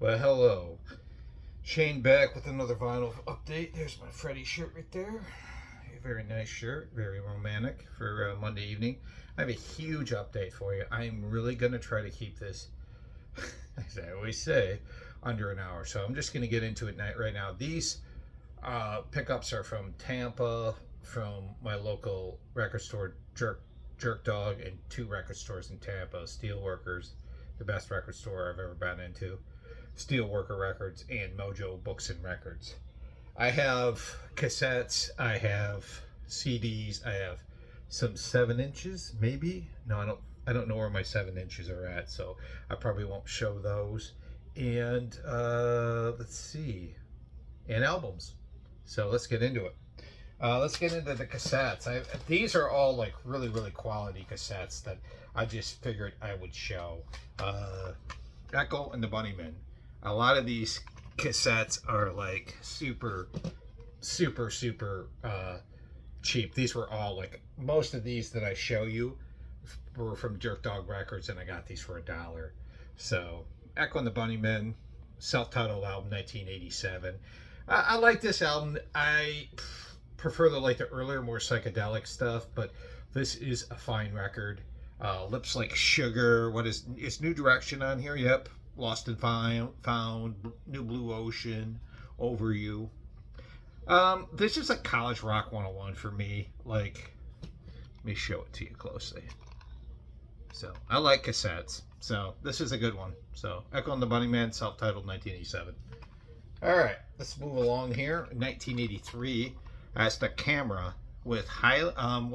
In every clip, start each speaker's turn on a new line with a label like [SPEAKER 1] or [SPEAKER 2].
[SPEAKER 1] Well, hello. Shane back with another vinyl update. There's my Freddie shirt right there. A very nice shirt, very romantic for Monday evening. I have a huge update for you. I'm really going to try to keep this, as I always say, under an hour. So I'm just going to get into it right now. These pickups are from Tampa, from my local record store, Jerk Dog, and two record stores in Tampa, Steelworkers, the best record store I've ever been into. Steelworker Records and Mojo Books and Records. I have cassettes, I have CDs, I have some 7 inches, maybe. No, I don't know where my 7 inches are at, so I probably won't show those. And let's see, and albums. So let's get into it. Let's get into the cassettes. These are all like really quality cassettes that I just figured I would show. Echo and the Bunnymen. A lot of these cassettes are like super cheap. These were all like, most of these that I show you were from Jerk Dog Records, and I got these for $1. So Echo and the Bunnymen, self-titled album, 1987. I like this album. I prefer the earlier, more psychedelic stuff, but this is a fine record. Lips Like Sugar. What is New Direction on here? Yep. Lost and Found, New Blue Ocean, Over You. This is like college rock 101 for me. Like, let me show it to you closely. So, I like cassettes. So, this is a good one. So, Echo and the Bunnymen, self-titled, 1987. Alright, let's move along here. 1983, that's the Camera with Highland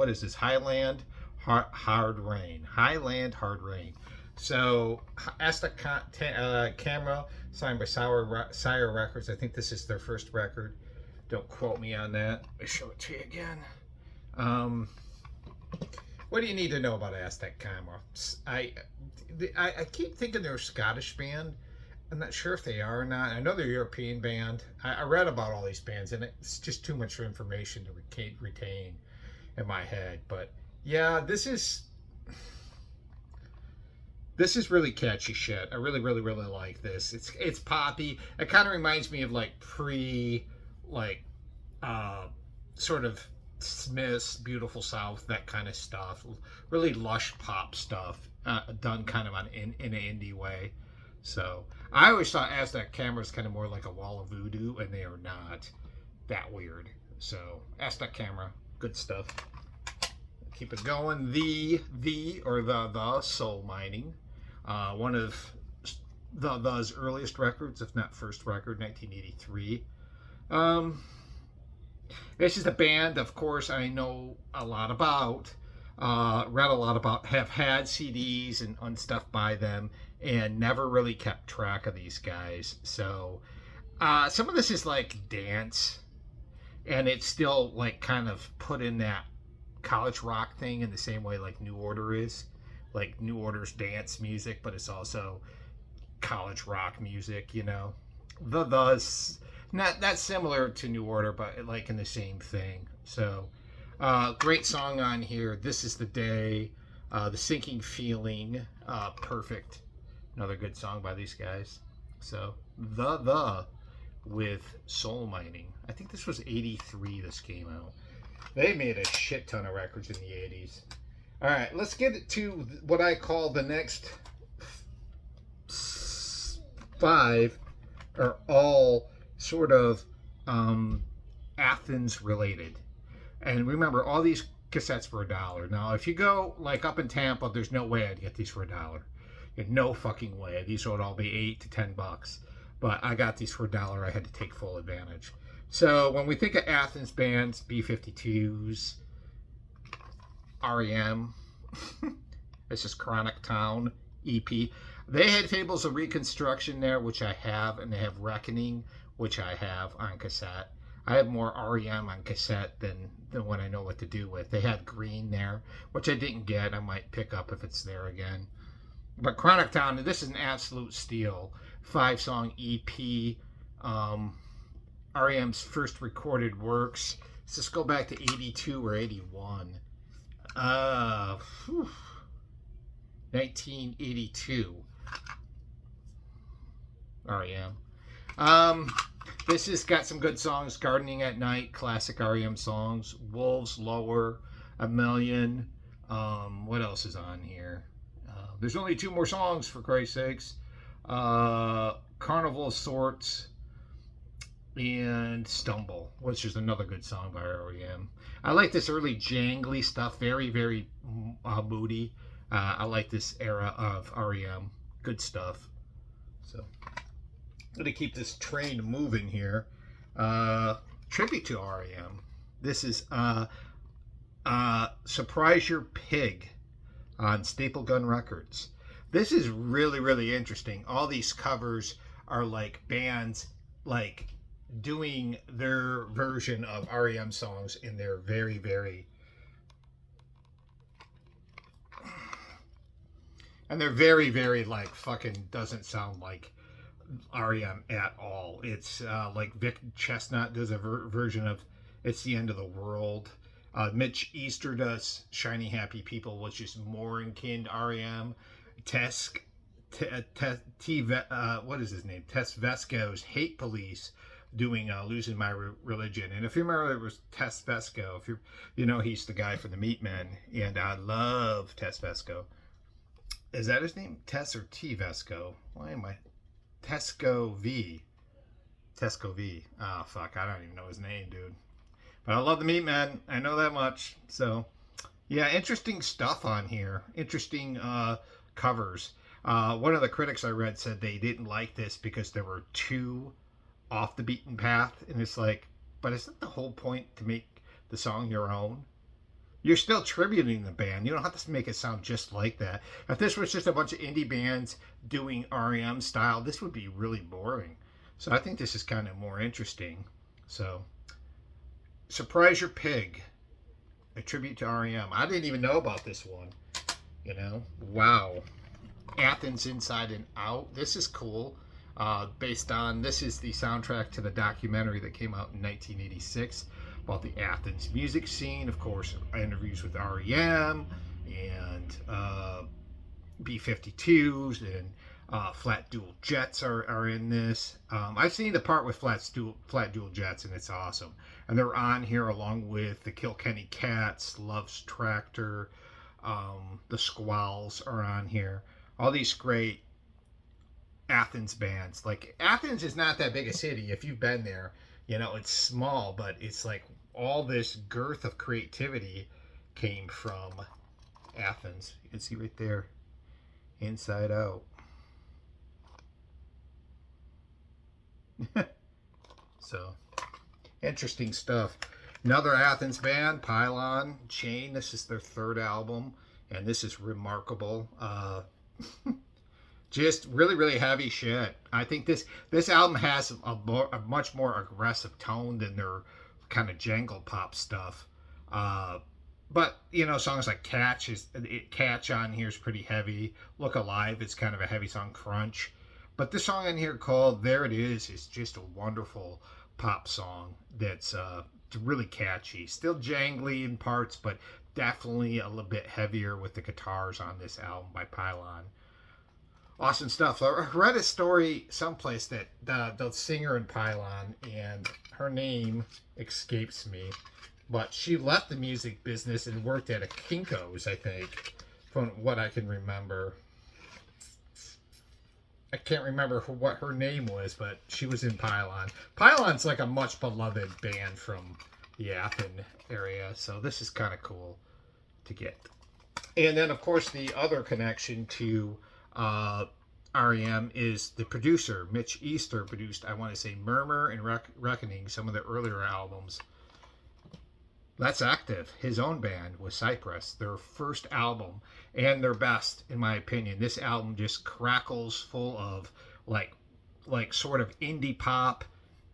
[SPEAKER 1] Hard Rain. Highland Hard Rain. So, Asta Camera, signed by Sire Records. I think this is their first record. Don't quote me on that. Let me show it to you again. What do you need to know about Aztec Camera? I keep thinking they're a Scottish band. I'm not sure if they are or not. I know they're a European band. I read about all these bands, and it's just too much information to retain in my head. But yeah, this is really catchy shit. I really like this. It's poppy. It kind of reminds me of like sort of Smith's Beautiful South, that kind of stuff. Really lush pop stuff, done kind of in an indie way. So I always thought Aztec Camera was kind of more like a Wall of Voodoo, and they are not that weird. So Aztec Camera, good stuff. Keep it going. The Soul Mining. One of the's earliest records, if not first record, 1983. This is a band, of course, I know a lot about, read a lot about, have had CDs and stuff by them, and never really kept track of these guys. So some of this is like dance, and it's still like kind of put in that college rock thing in the same way like New Order is. Like New Order's dance music, but it's also college rock music, you know. Thus, not that similar to New Order, but like in the same thing. So, great song on here. This Is the Day, The Sinking Feeling, Perfect. Another good song by these guys. So, with Soul Mining. I think this was 83 this came out. They made a shit ton of records in the 80s. All right, let's get to what I call the next 5 are all sort of Athens related. And remember, all these cassettes were $1. Now, if you go like up in Tampa, there's no way I'd get these for $1. No fucking way. These would all be $8 to $10. But I got these for $1. I had to take full advantage. So when we think of Athens bands, B-52s, REM, this is Chronic Town EP. They had Fables of Reconstruction there, which I have, and they have Reckoning, which I have on cassette. I have more REM on cassette than what I know what to do with. They had Green there, which I didn't get. I might pick up if it's there again. But Chronic Town, this is an absolute steal. 5-song EP. REM's first recorded works. Let's just go back to 82 or 81. 1982. REM. This has got some good songs. Gardening at Night, classic REM songs. Wolves, Lower, A Million. What else is on here? There's only 2 more songs, for Christ's sakes. Carnival of Sorts and Stumble, which is another good song by REM. I like this early jangly stuff. Very, very moody. I like this era of REM. Good stuff. So I'm going to keep this train moving here. Tribute to REM. This is Surprise Your Pig on Staple Gun Records. This is really, really interesting. All these covers are like bands like doing their version of REM songs in their very, very... And they're very, very like fucking doesn't sound like REM at all. It's like Vic Chestnut does a version of It's the End of the World. Mitch Easter does Shiny Happy People, which is more in kin to REM. What is his name? Tess Vesco's Hate Police doing Losing My Religion. And if you remember, it was Tess Vesco. If you know, he's the guy from the Meatmen, and I love Tess Vesco. Is that his name? Tess or T Vesco? Why am I? Tesco V. Tesco V. Oh, fuck. I don't even know his name, dude. But I love the Meatmen. I know that much. So, yeah, interesting stuff on here. Interesting covers. One of the critics I read said they didn't like this because there were too off the beaten path. And it's like, but isn't the whole point to make the song your own? You're still tributing the band. You don't have to make it sound just like that. If this was just a bunch of indie bands doing REM style, this would be really boring. So I think this is kind of more interesting. So, Surprise Your Pig, a tribute to REM. I didn't even know about this one. You know, wow. Athens Inside and Out. This is cool. Based on, this is the soundtrack to the documentary that came out in 1986 about the Athens music scene. Of course, interviews with REM and B-52s and Flat Dual Jets are in this. I've seen the part with Flat Dual Jets, and it's awesome. And they're on here along with the Kilkenny Cats, Love's Tractor, the Squalls are on here. All these great Athens bands. Like, Athens is not that big a city. If you've been there, you know, it's small, but it's like all this girth of creativity came from Athens. You can see right there, Inside Out. So, interesting stuff. Another Athens band, Pylon Chain. This is their 3rd album, and this is remarkable. Just really, really heavy shit. I think this album has a much more aggressive tone than their kind of jangle pop stuff. But, you know, songs like Catch on here is pretty heavy. Look Alive is kind of a heavy song, Crunch. But this song in here called There It Is just a wonderful pop song that's really catchy. Still jangly in parts, but definitely a little bit heavier with the guitars on this album by Pylon. Awesome stuff. I read a story someplace that the singer in Pylon, and her name escapes me, but she left the music business and worked at a Kinko's, I think, from what I can remember. I can't remember what her name was, but she was in Pylon. Pylon's like a much beloved band from the Athens area, so this is kind of cool to get. And then, of course, the other connection to REM is the producer. Mitch Easter produced, I want to say, Murmur and Reckoning, some of the earlier albums. That's Active, his own band, with Cypress, their first album and their best, in my opinion. This album just crackles full of like sort of indie pop,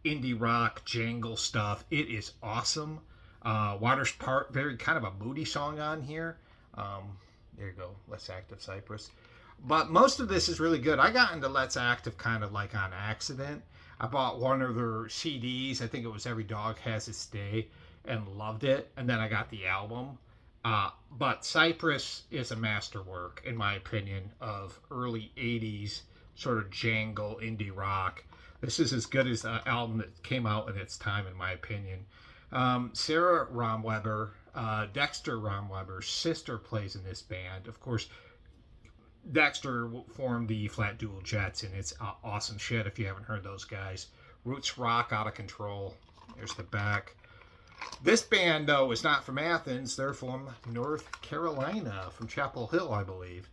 [SPEAKER 1] indie rock, jangle stuff. It is awesome. Waters Part, very kind of a moody song on here. There you go, Let's Active, Cypress. But most of this is really good. I got into Let's Active kind of like on accident. I bought one of their CDs. I think it was Every Dog Has Its Day, and loved it. And then I got the album. But Cypress is a masterwork, in my opinion, of early 80s sort of jangle indie rock. This is as good as an album that came out in its time, in my opinion. Sarah Romweber, Dexter Romweber's sister, plays in this band. Of course, Dexter formed the Flat Dual Jets, and it's awesome shit if you haven't heard those guys. Roots rock out of control. There's the back. This band, though, is not from Athens. They're from North Carolina, from Chapel Hill, I believe,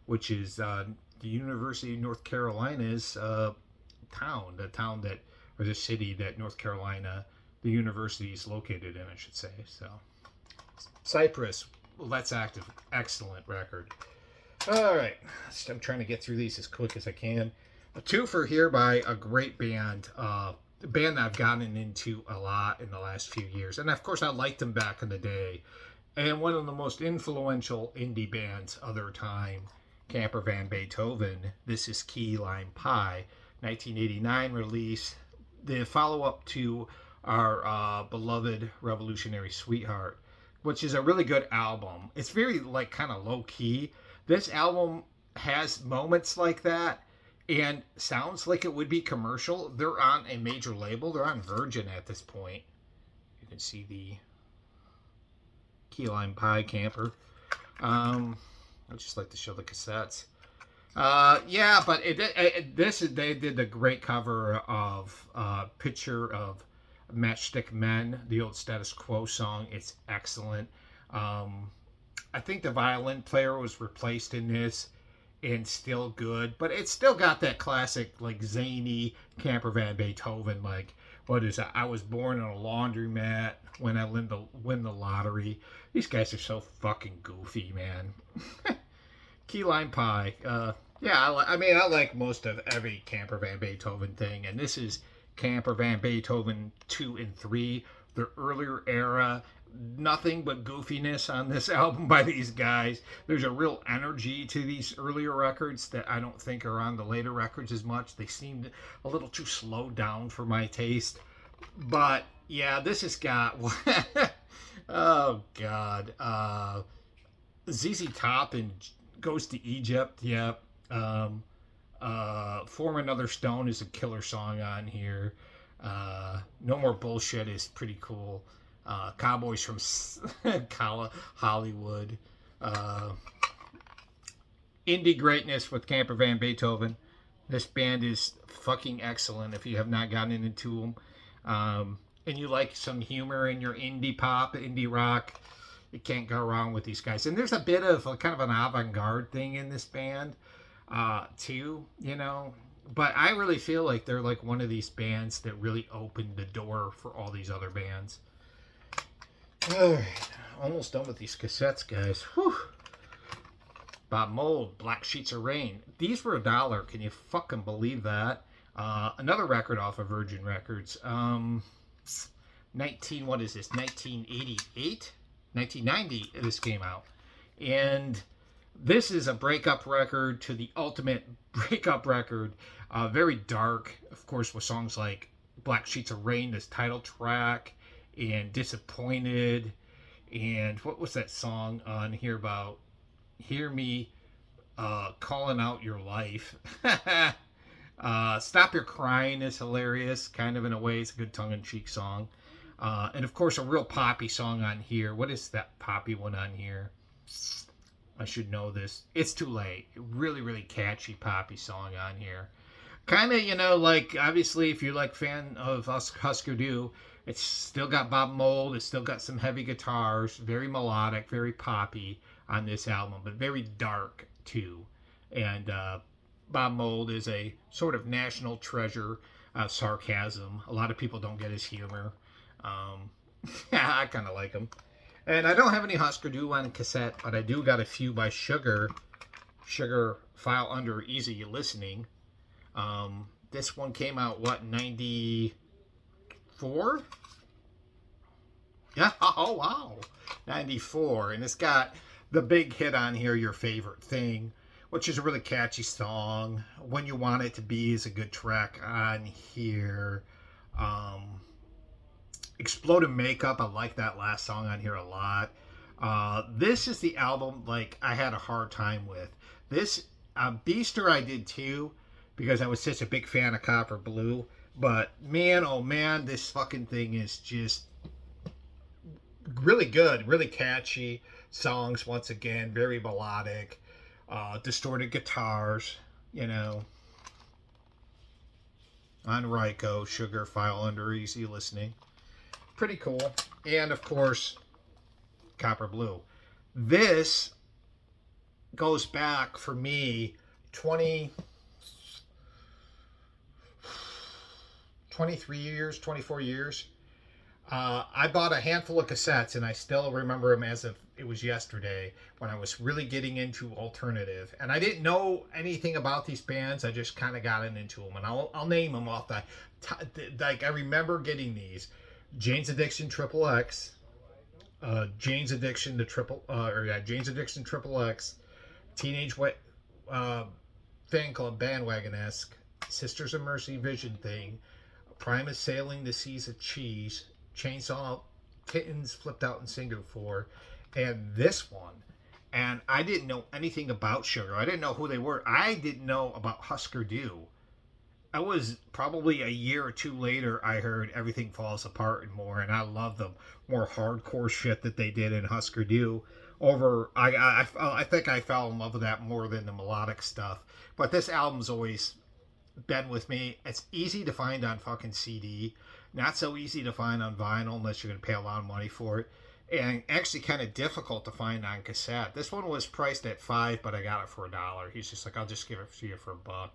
[SPEAKER 1] which is the University of North Carolina's town, or the city that North Carolina, the university is located in, I should say. So, Cypress, Let's Active, excellent record. All right, I'm trying to get through these as quick as I can. A twofer here by a great band, a band that I've gotten into a lot in the last few years. And of course, I liked them back in the day. And one of the most influential indie bands of their time, Camper Van Beethoven. This is Key Lime Pie, 1989 release. The follow-up to our beloved Revolutionary Sweetheart, which is a really good album. It's very, like, kind of low-key. This album has moments like that and sounds like it would be commercial. They're on a major label. They're on Virgin at this point. You can see the Key Lime Pie camper. I just like to show the cassettes. Yeah, but they did a great cover of Picture of Matchstick Men, the old Status Quo song. It's excellent. I think the violin player was replaced in this and still good, but it's still got that classic, like, zany Camper Van Beethoven, like, what is it? I was born in a laundromat when I win the lottery. These guys are so fucking goofy, man. Key Lime Pie. Yeah, I like most of every Camper Van Beethoven thing, and this is Camper Van Beethoven 2 and 3, their earlier era. Nothing but goofiness on this album by these guys. There's a real energy to these earlier records that I don't think are on the later records as much. They seemed a little too slowed down for my taste. But yeah, this has got oh god, ZZ Top and Goes to Egypt. Yep. Form Another Stone is a killer song on here. No More Bullshit is pretty cool. Cowboys from Hollywood. Indie greatness with Camper Van Beethoven. This band is fucking excellent if you have not gotten into them. And you like some humor in your indie pop, indie rock, you can't go wrong with these guys. And there's a bit of kind of an avant-garde thing in this band, too, you know. But I really feel like they're like one of these bands that really opened the door for all these other bands. All right, almost done with these cassettes, guys. Whew. Bob Mould, Black Sheets of Rain. These were $1. Can you fucking believe that? Another record off of Virgin Records. 1988? 1990 this came out. And this is a breakup record to the ultimate breakup record. Very dark, of course, with songs like Black Sheets of Rain, this title track, and Disappointed, and what was that song on here about Hear Me Calling Out Your Life. Stop Your Crying is hilarious, kind of in a way. It's a good tongue-in-cheek song. And of course a real poppy song on here. What is that poppy one on here? I should know this. It's Too Late. Really, really catchy poppy song on here. Kind of, you know, like, obviously, if you're like fan of Husker Du, it's still got Bob Mould. It's still got some heavy guitars. Very melodic, very poppy on this album, but very dark, too. And Bob Mould is a sort of national treasure of sarcasm. A lot of people don't get his humor. I kind of like him. And I don't have any Husker Du on cassette, but I do got a few by Sugar. Sugar file under Easy Listening. This one came out, what, 94? Yeah, oh wow, 94. And it's got the big hit on here, Your Favorite Thing, which is a really catchy song. When You Want It to Be is a good track on here. Exploded Makeup, I like that last song on here a lot. This is the album, like, I had a hard time with. This, Beaster I did too, because I was such a big fan of Copper Blue. But man, oh man, this fucking thing is just really good, really catchy songs. Once again, very melodic, distorted guitars, you know. On Ryko, Sugar, File Under Easy Listening. Pretty cool. And of course, Copper Blue. This goes back for me 23 years, 24 years. I bought a handful of cassettes, and I still remember them as if it was yesterday when I was really getting into alternative. And I didn't know anything about these bands. I just kind of got into them, and I'll name them off that. Like I remember getting these: Jane's Addiction Triple X, Jane's Addiction Jane's Addiction Triple X, Teenage Fan Club Bandwagon-esque, Sisters of Mercy Vision Thing, Primus Sailing the Seas of Cheese, Chainsaw Kittens Flipped Out in Singapore, and this one. And I didn't know anything about Sugar. I didn't know who they were. I didn't know about Husker Du. I was probably a year or two later, I heard Everything Falls Apart and more, and I love the more hardcore shit that they did in Husker Du. I think I fell in love with that more than the melodic stuff. But this album's always been with me. It's easy to find on fucking CD. Not so easy to find on vinyl unless you're going to pay a lot of money for it. And actually kind of difficult to find on cassette. This one was priced at $5, but I got it for $1. He's just like, I'll just give it to you for $1.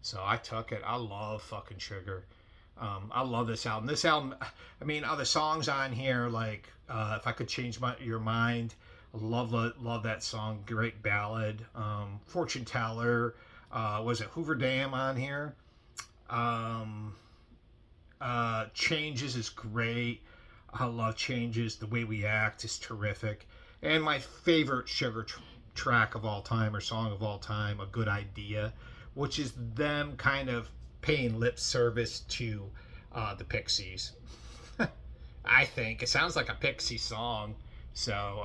[SPEAKER 1] So I took it. I love fucking Sugar. I love this album. This album, I mean, other songs on here, like If I Could Change Your Mind. Love that song. Great ballad. Fortune Teller. Was it Hoover Dam on here? Changes is great. I love Changes. The Way We Act is terrific. And my favorite Sugar track of all time, or song of all time, A Good Idea, which is them kind of paying lip service to the Pixies. I think. It sounds like a Pixie song. So,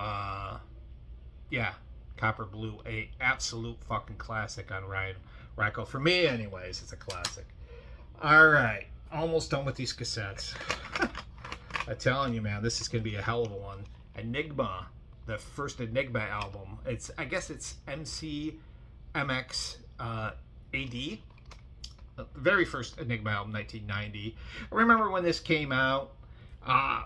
[SPEAKER 1] yeah. Copper Blue, a absolute fucking classic on Ryko. For me, anyways, it's a classic. All right. Almost done with these cassettes. I'm telling you, man, this is going to be a hell of a one. Enigma, the first Enigma album. I guess it's MCMX AD. The very first Enigma album, 1990. I remember when this came out. I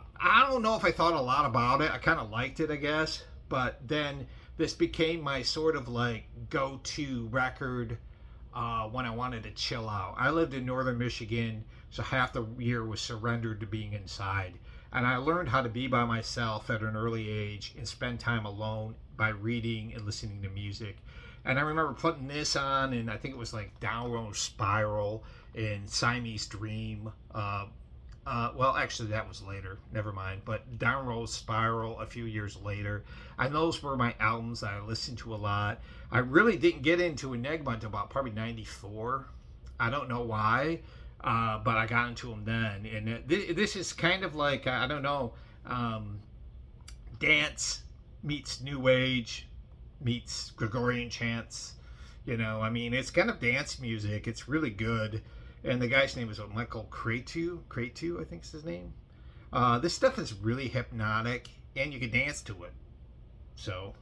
[SPEAKER 1] don't know if I thought a lot about it. I kind of liked it, I guess. But then this became my sort of like go-to record when I wanted to chill out. I lived in northern Michigan, so half the year was surrendered to being inside. And I learned how to be by myself at an early age and spend time alone by reading and listening to music. And I remember putting this on, and I think it was like Downward Spiral and Siamese Dream. Well, actually, that was later. Never mind. But Downward Spiral a few years later. And those were my albums that I listened to a lot. I really didn't get into Enigma until about probably 94. I don't know why, but I got into them then. And this is kind of like, I don't know, dance meets New Age meets Gregorian chants. You know, I mean, it's kind of dance music. It's really good. And the guy's name is Michael Cretu, I think is his name. This stuff is really hypnotic, and you can dance to it. So,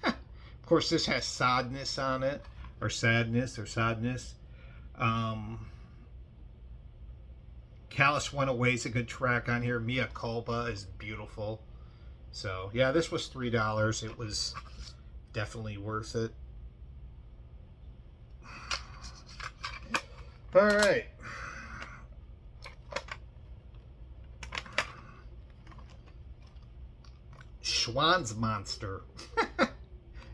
[SPEAKER 1] of course, this has sadness on it, or sadness. Callous Went Away is a good track on here. Mea Culpa is beautiful. So, yeah, this was $3. It was definitely worth it. All right. Schwanzmonster.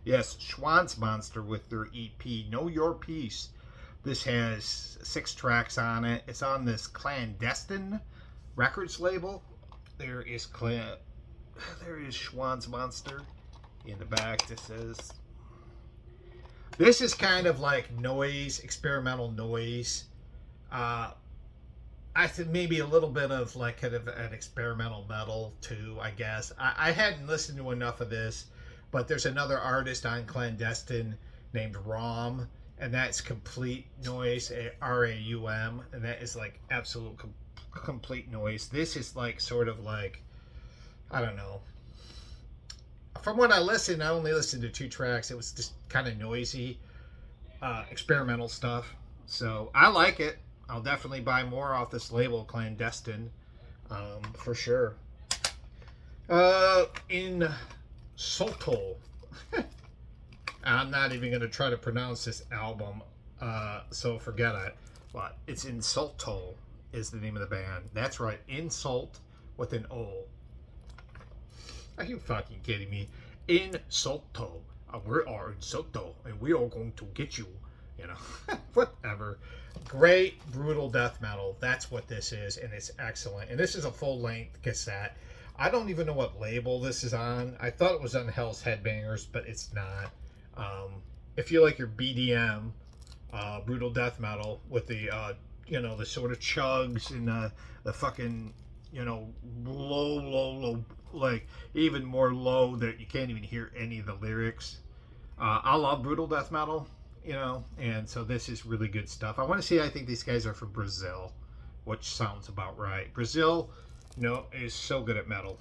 [SPEAKER 1] Yes, Schwanzmonster with their EP, Know Your Peace. This has 6 tracks on it. It's on this Clandestine Records label. There is Schwanzmonster in the back. This is kind of like noise, experimental noise. I think maybe a little bit of like kind of an experimental metal too, I guess. I hadn't listened to enough of this, but there's another artist on Clandestine named Rom, and that's complete noise, RAUM, and that is like absolute complete noise. This is like sort of like, I don't know. From what I listened, I only listened to 2 tracks. It was just kind of noisy, experimental stuff. So I like it. I'll definitely buy more off this label, Clandestine, for sure. In Solto. I'm not even going to try to pronounce this album, so forget it. But it's Insulto is the name of the band. That's right, Insult with an O. Are you fucking kidding me? Insulto. We are Insulto, and we are going to get you. You know, whatever. Great, brutal death metal. That's what this is, and it's excellent. And this is a full-length cassette. I don't even know what label this is on. I thought it was on Hell's Headbangers, but it's not. If you like your BDM, brutal death metal with the, the sort of chugs and the fucking, low, like even more low that you can't even hear any of the lyrics. I love brutal death metal, and so this is really good stuff. I think these guys are from Brazil, which sounds about right. Brazil, is so good at metal.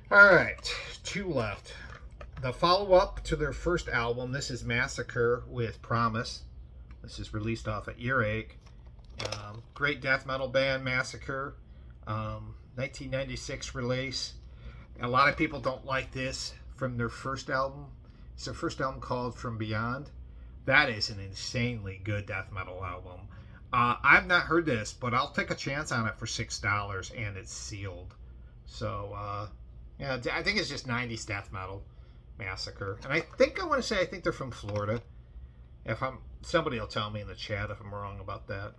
[SPEAKER 1] All right, 2 left. The follow-up to their first album, this is Massacre with Promise. This is released off of Earache. Great death metal band, Massacre. 1996 release. A lot of people don't like this from their first album. It's their first album called From Beyond. That is an insanely good death metal album. I've not heard this, but I'll take a chance on it for $6, and it's sealed. So, I think it's just 90s death metal. Massacre. And I think they're from Florida. Somebody will tell me in the chat if I'm wrong about that.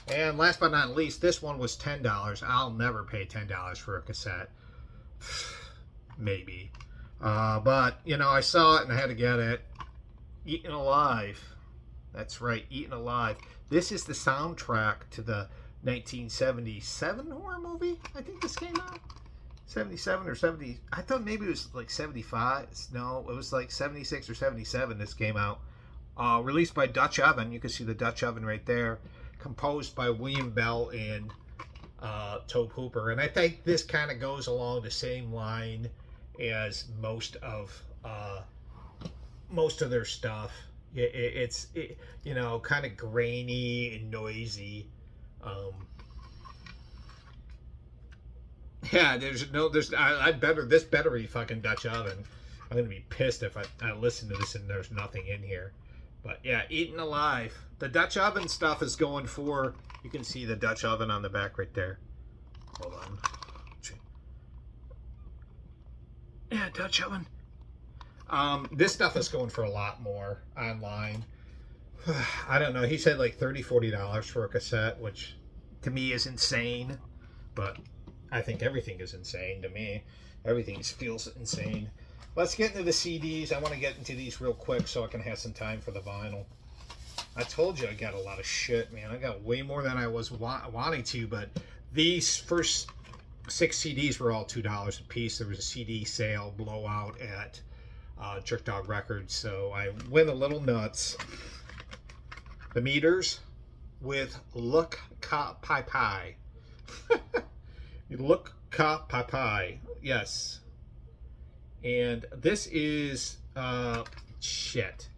[SPEAKER 1] And last but not least, this one was $10. I'll never pay $10 for a cassette. Maybe. But, I saw it and I had to get it. Eaten Alive. That's right, Eaten Alive. This is the soundtrack to the 1977 horror movie. I think this came out. 77 or 70. I thought maybe it was like 75. No, it was like 76 or 77 this came out. Released by Dutch Oven. You can see the Dutch Oven right there. Composed by William Bell and Tobe Hooper. And I think this kind of goes along the same line as most of their stuff. It's kind of grainy and noisy. Yeah, this better be fucking Dutch Oven. I'm gonna be pissed if I listen to this and there's nothing in here. But yeah, Eaten Alive. The Dutch Oven stuff is going for. You can see the Dutch Oven on the back right there. Hold on. Yeah, Dutch Oven. This stuff is going for a lot more online. I don't know. He said like $30, $40 for a cassette, which to me is insane. But I think everything is insane to me. Everything feels insane. Let's get into the CDs. I want to get into these real quick so I can have some time for the vinyl. I told you I got a lot of shit, man. I got way more than I was wanting to, but these first 6 CDs were all $2 a piece. There was a CD sale blowout at Jerk Dog Records, so I went a little nuts. The Meters with Look Ka Pai Pai. Look Ka Pai Pai. Yes. And this is shit.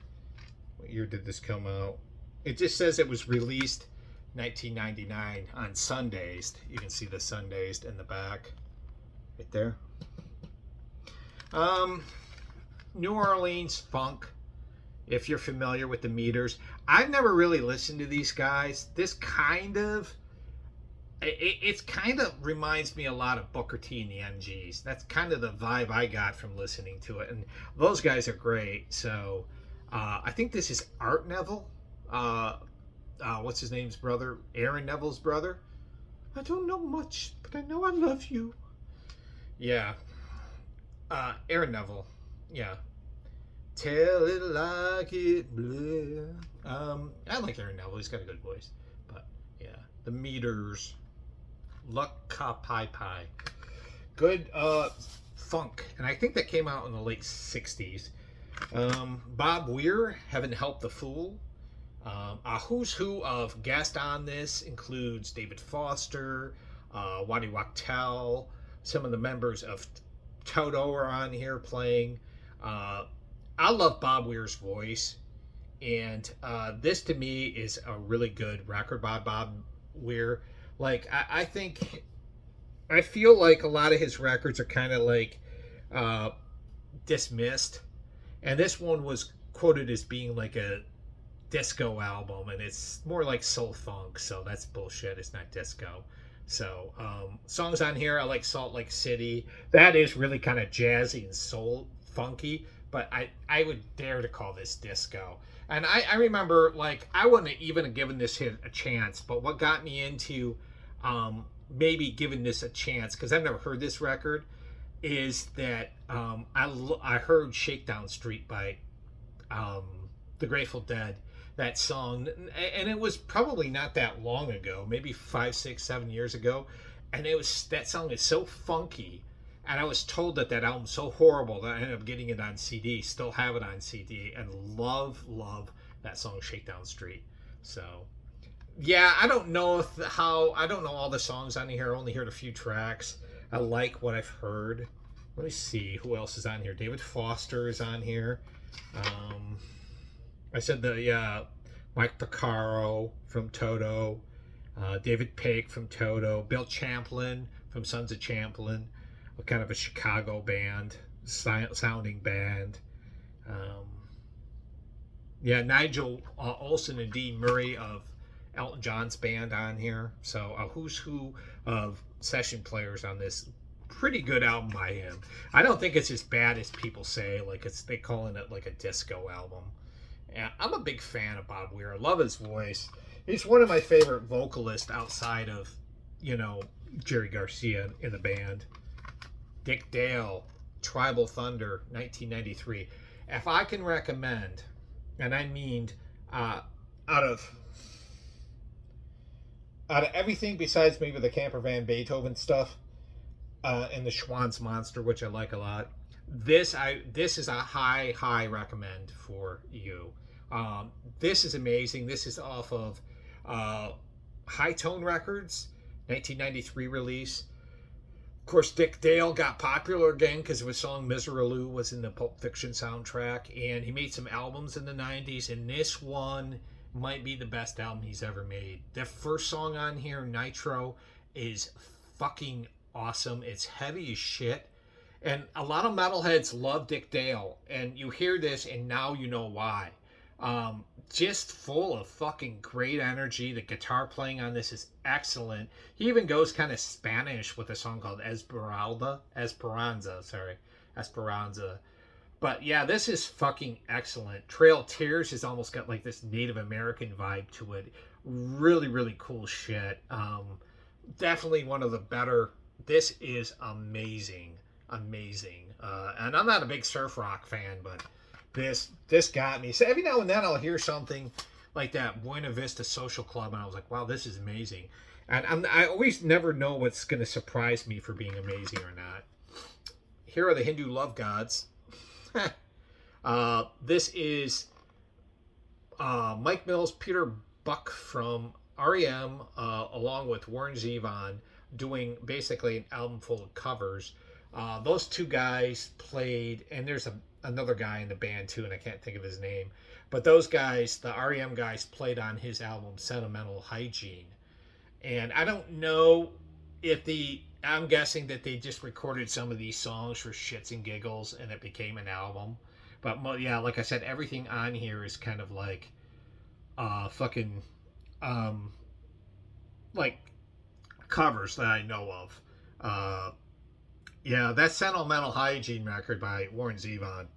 [SPEAKER 1] What year did this come out? It just says it was released 1999 on Sundazed. You can see the Sundazed in the back right there. New Orleans funk, if you're familiar with the Meters. I've never really listened to these guys. This kind of reminds me a lot of Booker T and the MGs. That's kind of the vibe I got from listening to it, and those guys are great. So I think this is Art Neville. What's his name's brother? Aaron Neville's brother. I don't know much, but I know I love you. Yeah. Aaron Neville. Yeah. Tell it like it blue. I like Aaron Neville. He's got a good voice. But yeah, the Meters. Luck Ka Pai Pai. Good funk. And I think that came out in the late 60s. Bob Weir, Heaven Help the Fool. A who's who of guests on this includes David Foster, Waddy Wachtel, some of the members of Toto are on here playing. Uh, I love Bob Weir's voice, and this to me is a really good record by Bob Weir. Like I think I feel like a lot of his records are kind of like uh, dismissed, and this one was quoted as being like a disco album, and it's more like soul funk, so that's bullshit. It's not disco. So songs on here, I like Salt Lake City. That is really kind of jazzy and soul funky, but I would dare to call this disco. And I remember, like, I wouldn't even have given this hit a chance, but what got me into maybe giving this a chance, because I've never heard this record, is that I heard Shakedown Street by um, the Grateful Dead, that song, and it was probably not that long ago, maybe 5, 6, 7 years ago, and it was that song is so funky, and I was told that that album's so horrible that I ended up getting it on CD, still have it on CD, and love that song Shakedown Street. So yeah, I don't know I don't know all the songs on here. I only heard a few tracks. I like what I've heard. Let me see who else is on here. David Foster is on here. Um, I said Mike Porcaro from Toto, David Paik from Toto, Bill Champlin from Sons of Champlin, a kind of a Chicago band, sounding band. Um, Nigel Olson and Dee Murray of Elton John's band on here. So a who's who of session players on this pretty good album by him. I don't think it's as bad as people say. Like they calling it like a disco album. And I'm a big fan of Bob Weir. I love his voice. He's one of my favorite vocalists outside of, Jerry Garcia in the band. Dick Dale, Tribal Thunder, 1993. If I can recommend, and I mean out of everything besides maybe the Camper Van Beethoven stuff and the Schwann's Monster, which I like a lot, this is a high recommend for you. This is amazing. This is off of High Tone Records, 1993 release. Of course, Dick Dale got popular again because of his song Miseraloo was in the Pulp Fiction soundtrack, and he made some albums in the 90s, and this one might be the best album he's ever made. The first song on here, Nitro, is fucking awesome. It's heavy as shit. And a lot of metalheads love Dick Dale, and you hear this and now you know why. Just full of fucking great energy. The guitar playing on this is excellent. He even goes kind of Spanish with a song called Esperanza. But yeah, this is fucking excellent. Trail of Tears has almost got like this Native American vibe to it. Really, really cool shit. Definitely one of the better. This is amazing. And I'm not a big surf rock fan, but this got me. So every now and then I'll hear something like that Buena Vista Social Club, and I was like, wow, this is amazing. And I always never know what's going to surprise me for being amazing or not. Here are the Hindu Love Gods. This is Mike Mills, Peter Buck from REM, along with Warren Zevon, doing basically an album full of covers. Those two guys played, and there's another guy in the band too, and I can't think of his name. But those guys, the REM guys, played on his album Sentimental Hygiene. And I don't know if I'm guessing that they just recorded some of these songs for shits and giggles, and it became an album. But yeah, like I said, everything on here is kind of like fucking like covers that I know of. Yeah, that Sentimental Hygiene record by Warren Zevon,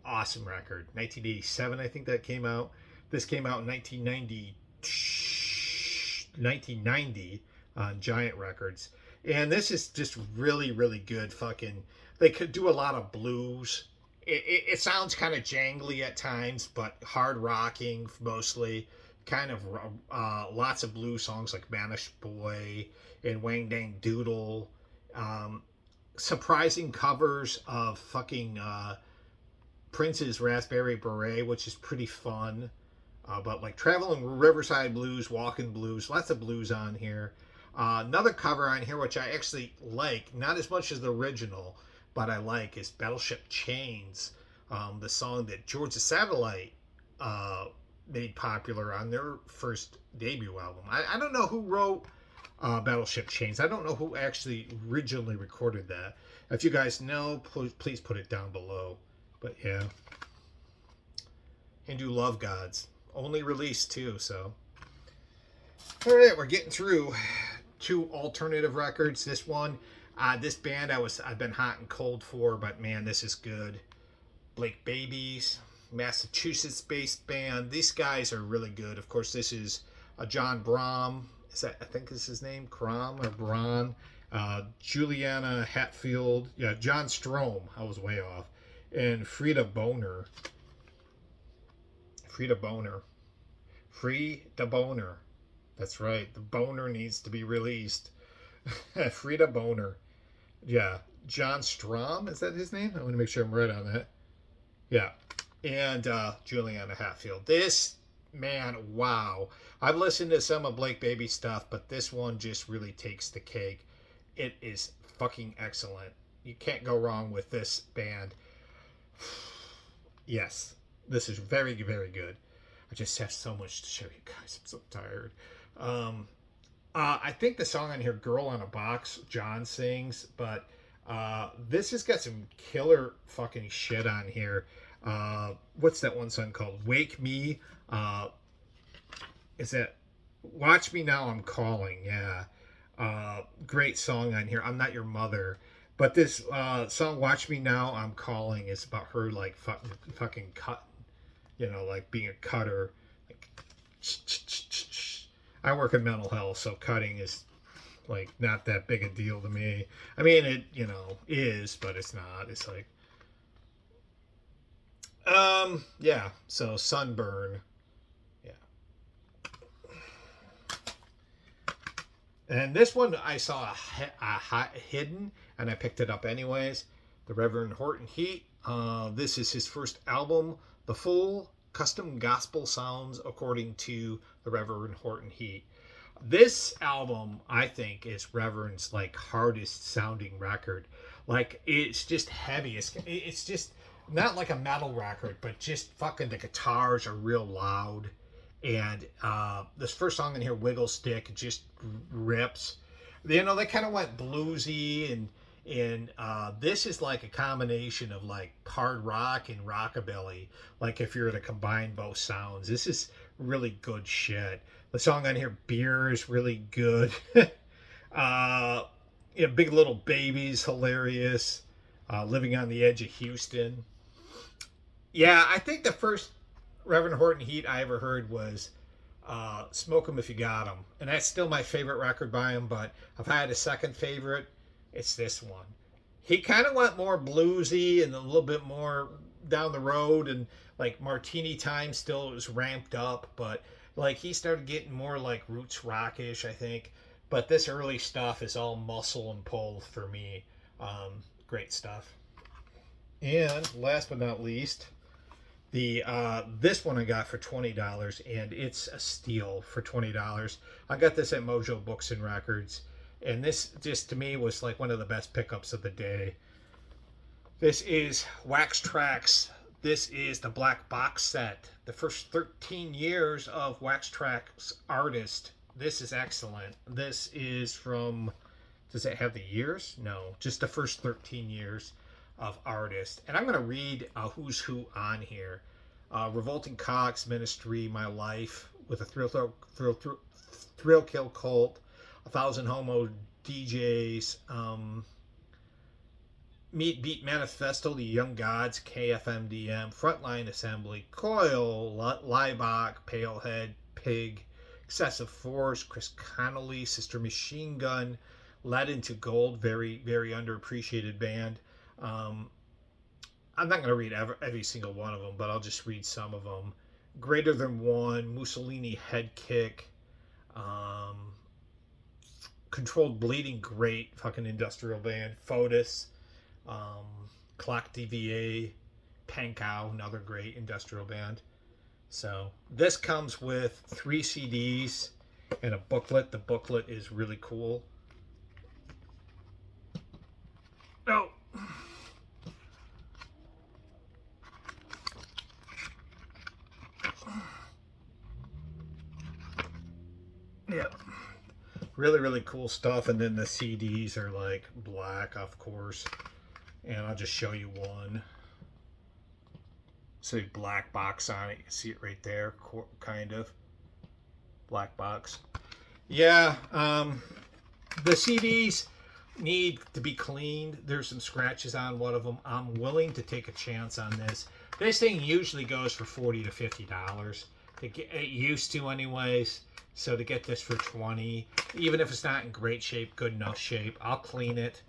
[SPEAKER 1] awesome record. 1987, I think that came out. This came out in 1990 on Giant Records. And this is just really, really good fucking... They could do a lot of blues. It sounds kind of jangly at times, but hard rocking mostly. Kind of lots of blues songs like Banished Boy and Wang Dang Doodle. Surprising covers of fucking Prince's Raspberry Beret, which is pretty fun. But like Traveling Riverside Blues, Walking Blues, lots of blues on here. Another cover on here, which I actually like, not as much as the original, but I like, is Battleship Chains, the song that Georgia Satellite made popular on their first debut album. I don't know who wrote Battleship Chains. I don't know who actually originally recorded that. If you guys know, please put it down below. But yeah. Hindu Love Gods. Only released too, so. Alright, we're getting through 2 alternative records. This one, this band I've been hot and cold for, but man, this is good. Blake Babies, Massachusetts-based band. These guys are really good. Of course, this is John Brom. I think is his name, Crom or Braun. Juliana Hatfield. Yeah, John Strom. I was way off. And Frida Boner. Frida Boner. That's right. The boner needs to be released. Frida Boner. Yeah. John Strom. Is that his name? I want to make sure I'm right on that. Yeah. And Juliana Hatfield. This, man, wow. I've listened to some of Blake Baby stuff, but this one just really takes the cake. It is fucking excellent. You can't go wrong with this band. Yes. This is very, very good. I just have so much to show you guys. I'm so tired. I think the song on here, Girl on a Box, John sings, but this has got some killer fucking shit on here. What's that one song called? Wake Me. Is that Watch Me Now I'm Calling? Yeah. Great song on here. I'm Not Your Mother. But this song, Watch Me Now I'm Calling, is about her like fucking cutting. You know, like being a cutter. Like, I work in mental health, so cutting is like not that big a deal to me. I mean, it, you know, is, but it's not. It's like, yeah. So Sunburn, yeah. And this one I saw hidden, and I picked it up anyways. The Reverend Horton Heat. This is his first album. The full custom gospel sounds according to the Reverend Horton Heat. This album, I think, is Reverend's like hardest sounding record. Like, it's just heavy. It's just not like a metal record, but just fucking the guitars are real loud. And this first song in here, Wiggle Stick, just rips. You know, they kind of went bluesy, and this is like a combination of like hard rock and rockabilly. Like if you're to combine both sounds, this is really good shit. The song on here, Beer, is really good. Big Little Babies, hilarious. Living on the Edge of Houston. Yeah, I think the first Reverend Horton Heat I ever heard was Smoke 'Em If You Got 'Em. And that's still my favorite record by him, but if I had a second favorite, it's this one. He kind of went more bluesy and a little bit more down the road, and like Martini Time still was ramped up, but like he started getting more like roots rockish, I think. But this early stuff is all muscle and pull for me. Great stuff. And last but not least, the this one I got for $20, and it's a steal for $20. I got this at Mojo Books and Records, and this just to me was like one of the best pickups of the day. This is Wax Trax. This is the Black Box Set. The first 13 years of Wax Trax artist. This is excellent. This is from, does it have the years? No, just the first 13 years of artist. And I'm going to read who's who on here. Revolting Cox, Ministry, My Life, with a Thrill Kill Cult, 1,000 Homo DJs, Meat Beat Manifesto, The Young Gods, KFMDM, Frontline Assembly, Coil, Liebach, Palehead, Pig, Excessive Force, Chris Connolly, Sister Machine Gun, Led Into Gold, very, very underappreciated band. I'm not going to read every single one of them, but I'll just read some of them. Greater Than One, Mussolini Head Kick, Controlled Bleeding, great fucking industrial band. Foetus, Clock DVA, Pankow, another great industrial band. So this comes with 3 CDs and a booklet. The booklet is really cool. Oh. Yeah. Really, really cool stuff. And then the CDs are like black, of course. And I'll just show you one. So black box on it. You can see it right there, kind of. Black box. Yeah, the CDs need to be cleaned. There's some scratches on one of them. I'm willing to take a chance on this. This thing usually goes for $40 to $50 to get used to anyways. So to get this for $20, even if it's not in great shape, good enough shape, I'll clean it.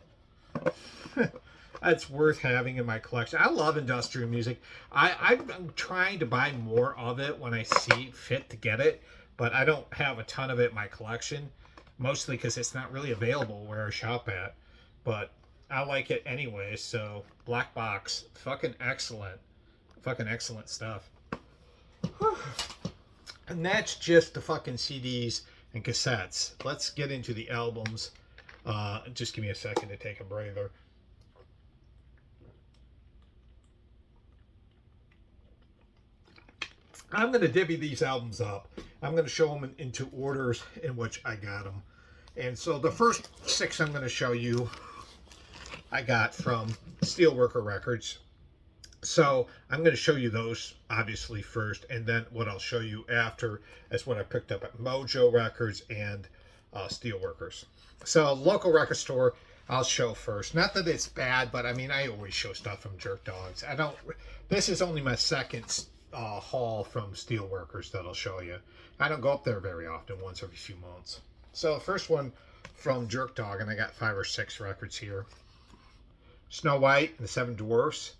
[SPEAKER 1] It's worth having in my collection. I love industrial music. I'm trying to buy more of it when I see fit to get it, but I don't have a ton of it in my collection, mostly because it's not really available where I shop at. But I like it anyway, so black box, fucking excellent stuff. And that's just the fucking CDs and cassettes. Let's get into the albums. Just give me a second to take a breather. I'm going to divvy these albums up. I'm going to show them into orders in which I got them. And so the first 6 I'm going to show you, I got from Steelworker Records. So I'm going to show you those, obviously, first. And then what I'll show you after is what I picked up at Mojo Records and Steelworkers. So local record store, I'll show first. Not that it's bad, but I mean, I always show stuff from Jerk Dogs. This is only my second haul from Steelworkers that I'll show you. I don't go up there very often, once every few months. So the first one from Jerk Dog, and I got 5 or 6 records here. Snow White and the Seven Dwarfs.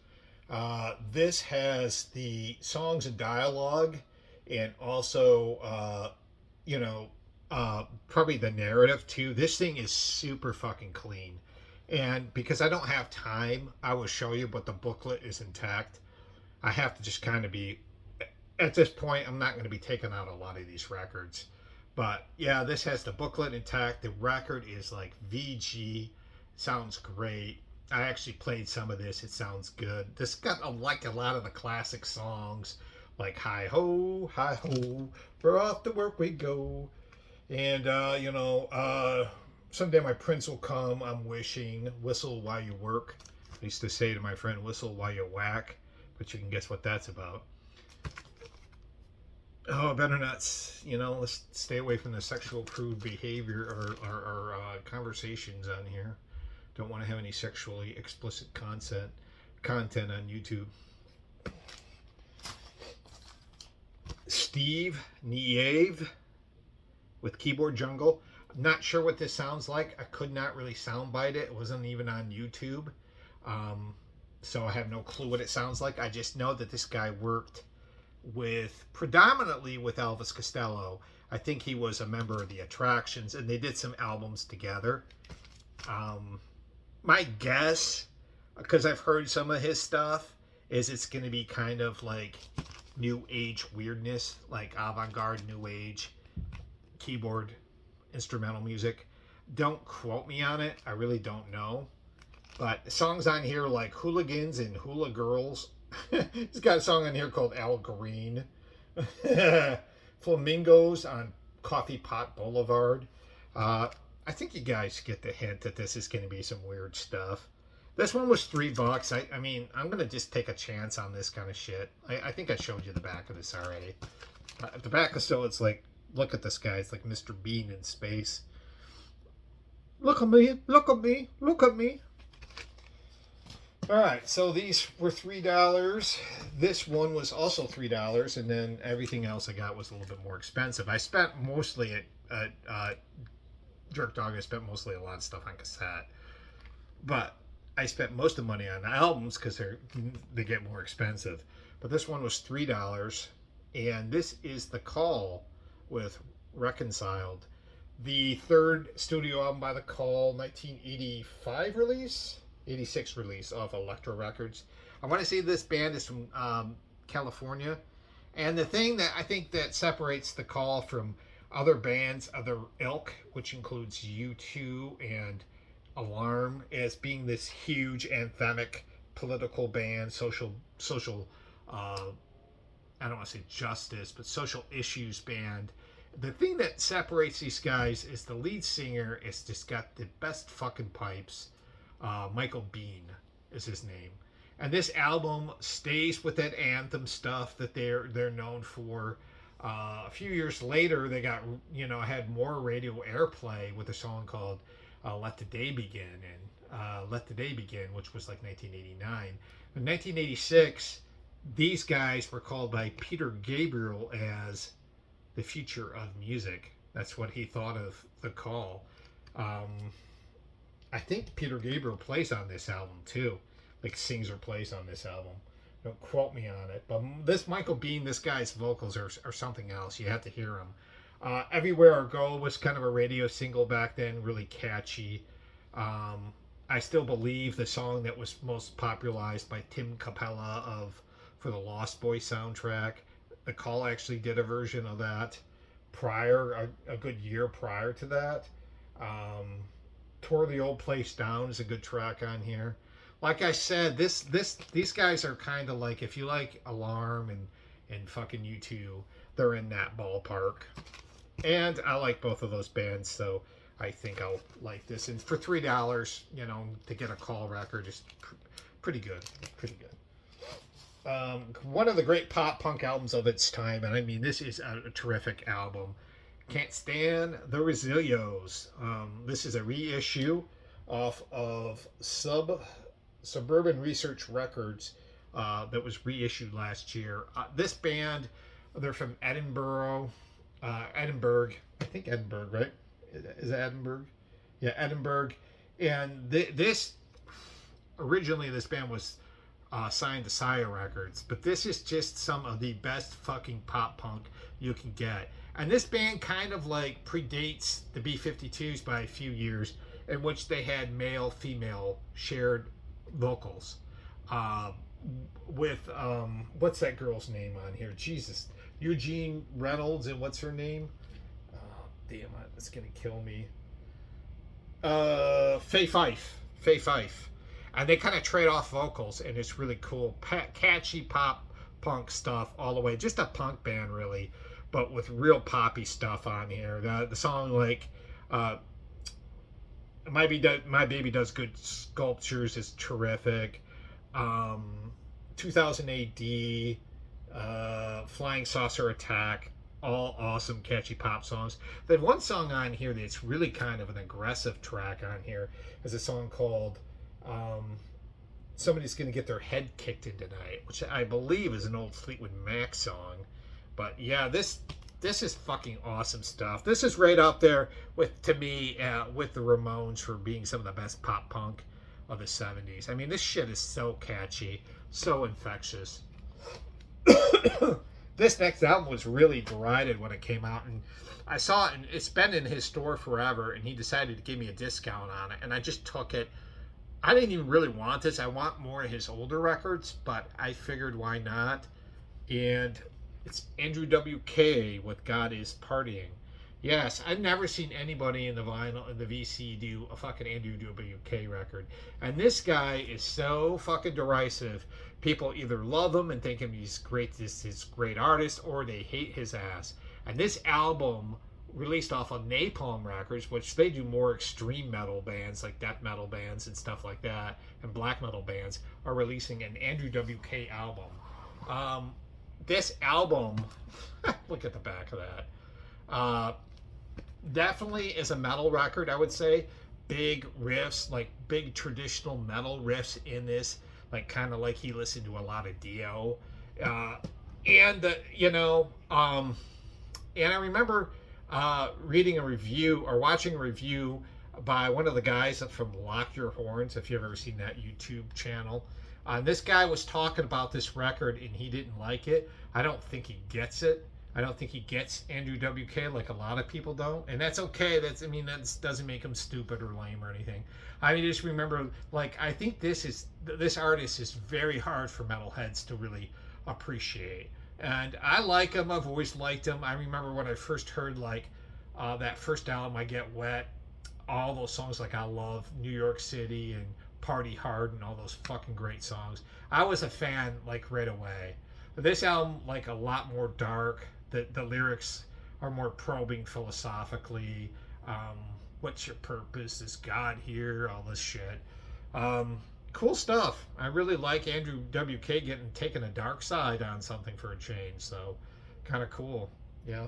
[SPEAKER 1] This has the songs and dialogue, and also, probably the narrative too. This thing is super fucking clean. And because I don't have time, I will show you, but the booklet is intact. I have to just kind of be, at this point, I'm not going to be taking out a lot of these records. But yeah, this has the booklet intact. The record is like VG. Sounds great. I actually played some of this. It sounds good. This got like a lot of the classic songs, like Hi Ho, we're off to work we go. And, someday my prince will come, I'm wishing. Whistle while you work. I used to say to my friend, whistle while you whack. But you can guess what that's about. Oh, better not, let's stay away from the sexual crude behavior or conversations on here. Don't want to have any sexually explicit content on YouTube. Steve Nieve with Keyboard Jungle. I'm not sure what this sounds like. I could not really soundbite it. It wasn't even on YouTube. So I have no clue what it sounds like. I just know that this guy worked predominantly with Elvis Costello. I think he was a member of the Attractions, and they did some albums together. My guess, because I've heard some of his stuff, is it's going to be kind of like new age weirdness, like avant-garde new age keyboard instrumental music. Don't quote me on it. I really don't know. But songs on here like Hooligans and Hula Girls. He's got a song on here called Al Green. Flamingos on Coffee Pot Boulevard. I think you guys get the hint that this is going to be some weird stuff. This one was $3. I mean, I'm going to just take a chance on this kind of shit. I think I showed you the back of this already. At the back of still, it's like, look at this guy. It's like Mr. Bean in space. Look at me, look at me, look at me. Alright, so these were $3. This one was also $3, and then everything else I got was a little bit more expensive. I spent mostly at Jerk Dog, I spent mostly a lot of stuff on cassette. But I spent most of the money on the albums because they get more expensive. But this one was $3, and this is The Call with Reconciled. The third studio album by The Call, 1985 release? 86 release off Elektra Records. I want to say this band is from California. And the thing that I think that separates The Call from other bands, other ilk, which includes U2 and Alarm, as being this huge anthemic political band, social I don't want to say justice, but social issues band. The thing that separates these guys is the lead singer is just got the best fucking pipes. Michael Bean is his name. And this album stays with that anthem stuff that they're known for. A few years later, they got had more radio airplay with a song called "Let the Day Begin" and "Let the Day Begin," which was like 1989. In 1986, these guys were called by Peter Gabriel as the future of music. That's what he thought of The Call. I think Peter Gabriel plays on this album too. Like sings or plays on this album. Don't quote me on it. But this Michael Bean, this guy's vocals are something else. You have to hear him. Everywhere I Go was kind of a radio single back then, really catchy. I still believe the song that was most popularized by Tim Capella for the Lost Boys soundtrack. The Call actually did a version of that a good year prior to that. Tore the Old Place Down is a good track on here. Like I said, these guys are kind of like, if you like Alarm and fucking U2, they're in that ballpark. And I like both of those bands, so I think I'll like this. And for $3, to get a Call record is pretty good. Pretty good. One of the great pop punk albums of its time, and I mean, this is a terrific album. Can't Stand the Resilios. This is a reissue off of Suburban Research Records that was reissued last year. This band, they're from Edinburgh. Edinburgh. I think Edinburgh, right? Is it Edinburgh? Yeah, Edinburgh. And originally this band was signed to Sire Records, but this is just some of the best fucking pop punk you can get. And this band kind of like predates the B-52s by a few years, in which they had male-female shared vocals. With what's that girl's name on here? Jesus, Eugene Reynolds, and what's her name? Oh, damn it, it's gonna kill me. Faye Fife. And they kind of trade off vocals, and it's really cool. Catchy pop punk stuff all the way. Just a punk band, really, but with real poppy stuff on here. The song, like, My Baby Does Good Sculptures is terrific. 2000 AD, Flying Saucer Attack, all awesome, catchy pop songs. There's one song on here that's really kind of an aggressive track on here. Is a song called Somebody's Gonna Get Their Head Kicked In Tonight, which I believe is an old Fleetwood Mac song. But yeah, this is fucking awesome stuff. This is right up there to me with the Ramones for being some of the best pop punk of the 70s. I mean, this shit is so catchy, so infectious. This next album was really derided when it came out, and I saw it, and it's been in his store forever, and he decided to give me a discount on it, and I just took it. I didn't even really want this. I want more of his older records, but I figured why not. And it's Andrew WK with God Is Partying. Yes, I've never seen anybody in the VC do a fucking Andrew WK record. And this guy is so fucking derisive. People either love him and think he's great, this is a great artist, or they hate his ass. And this album, released off of Napalm Records, which they do more extreme metal bands, like death metal bands and stuff like that, and black metal bands, are releasing an Andrew WK album. This album, look at the back of that. Definitely is a metal record, I would say. Big riffs, like big traditional metal riffs in this, like kind of like he listened to a lot of Dio. And I remember reading a review or watching a review by one of the guys from Lock Your Horns, if you've ever seen that YouTube channel. This guy was talking about this record and he didn't like it. I don't think he gets it.
[SPEAKER 2] I don't think he gets Andrew WK like a lot of people don't, and that's okay. That doesn't make him stupid or lame or anything. I mean, just remember, like, I think this artist is very hard for metalheads to really appreciate, and I like him. I've always liked him. I remember when I first heard like that first album, I Get Wet, all those songs like I Love New York City and Party Hard and all those fucking great songs. I was a fan like right away. But this album, like, a lot more dark. The lyrics are more probing philosophically. Um, what's your purpose? Is God here? All this shit. Cool stuff. I really like Andrew WK taking a dark side on something for a change. So, kind of cool. Yeah.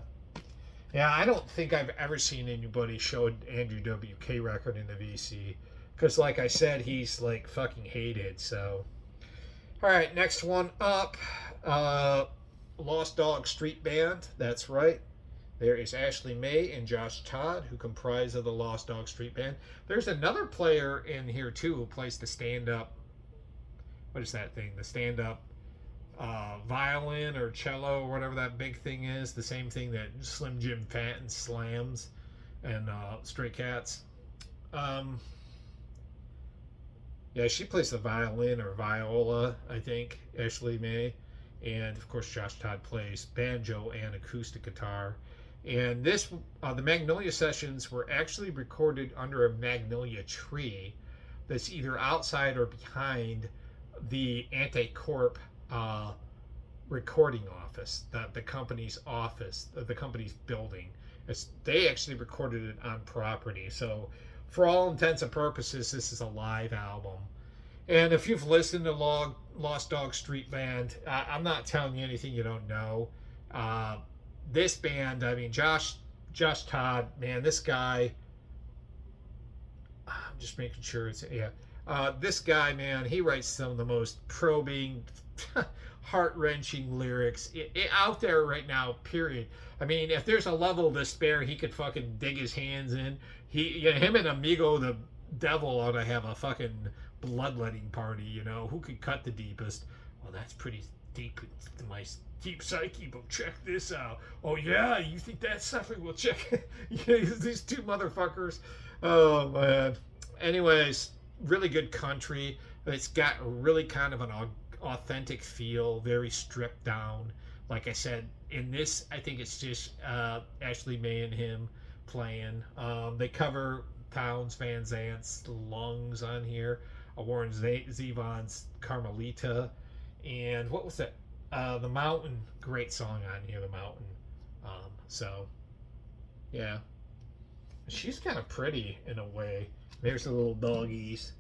[SPEAKER 2] Yeah, I don't think I've ever seen anybody show an Andrew WK record in the VC. Because, like I said, he's, like, fucking hated. So, all right, next one up. Lost Dog Street Band. That's right. There is Ashley May and Josh Todd, who comprise of the Lost Dog Street Band. There's another player in here, too, who plays the stand-up... What is that thing? The stand-up violin or cello or whatever that big thing is. The same thing that Slim Jim Fenton slams and Stray Cats. Yeah, she plays the violin or viola, I think, Ashley May. And, of course, Josh Todd plays banjo and acoustic guitar. And the Magnolia sessions were actually recorded under a magnolia tree that's either outside or behind the Anticorp recording office, the company's office, the company's building. They actually recorded it on property. So, for all intents and purposes, this is a live album. And if you've listened to Lost Dog Street Band, I'm not telling you anything you don't know. This band, I mean, Josh Todd, man, this guy, I'm just making sure it's, yeah. This guy, man, he writes some of the most probing, heart-wrenching lyrics out there right now, period. I mean, if there's a level of despair he could fucking dig his hands in, him and Amigo the Devil ought to have a fucking bloodletting party, who could cut the deepest. Well, that's pretty deep into my deep psyche, but check this out. Oh yeah, you think that's something? Well, check these two motherfuckers. Oh man. Anyways, really good country. It's got really kind of an authentic feel, very stripped down. Like I said, in this, I think it's just Ashley May and him playing. They cover Townes Van Zant's Lungs on here, Warren Zevon's Carmelita, and what was that? The Mountain, great song on here, The Mountain. So, yeah. She's kind of pretty in a way. There's the little doggies.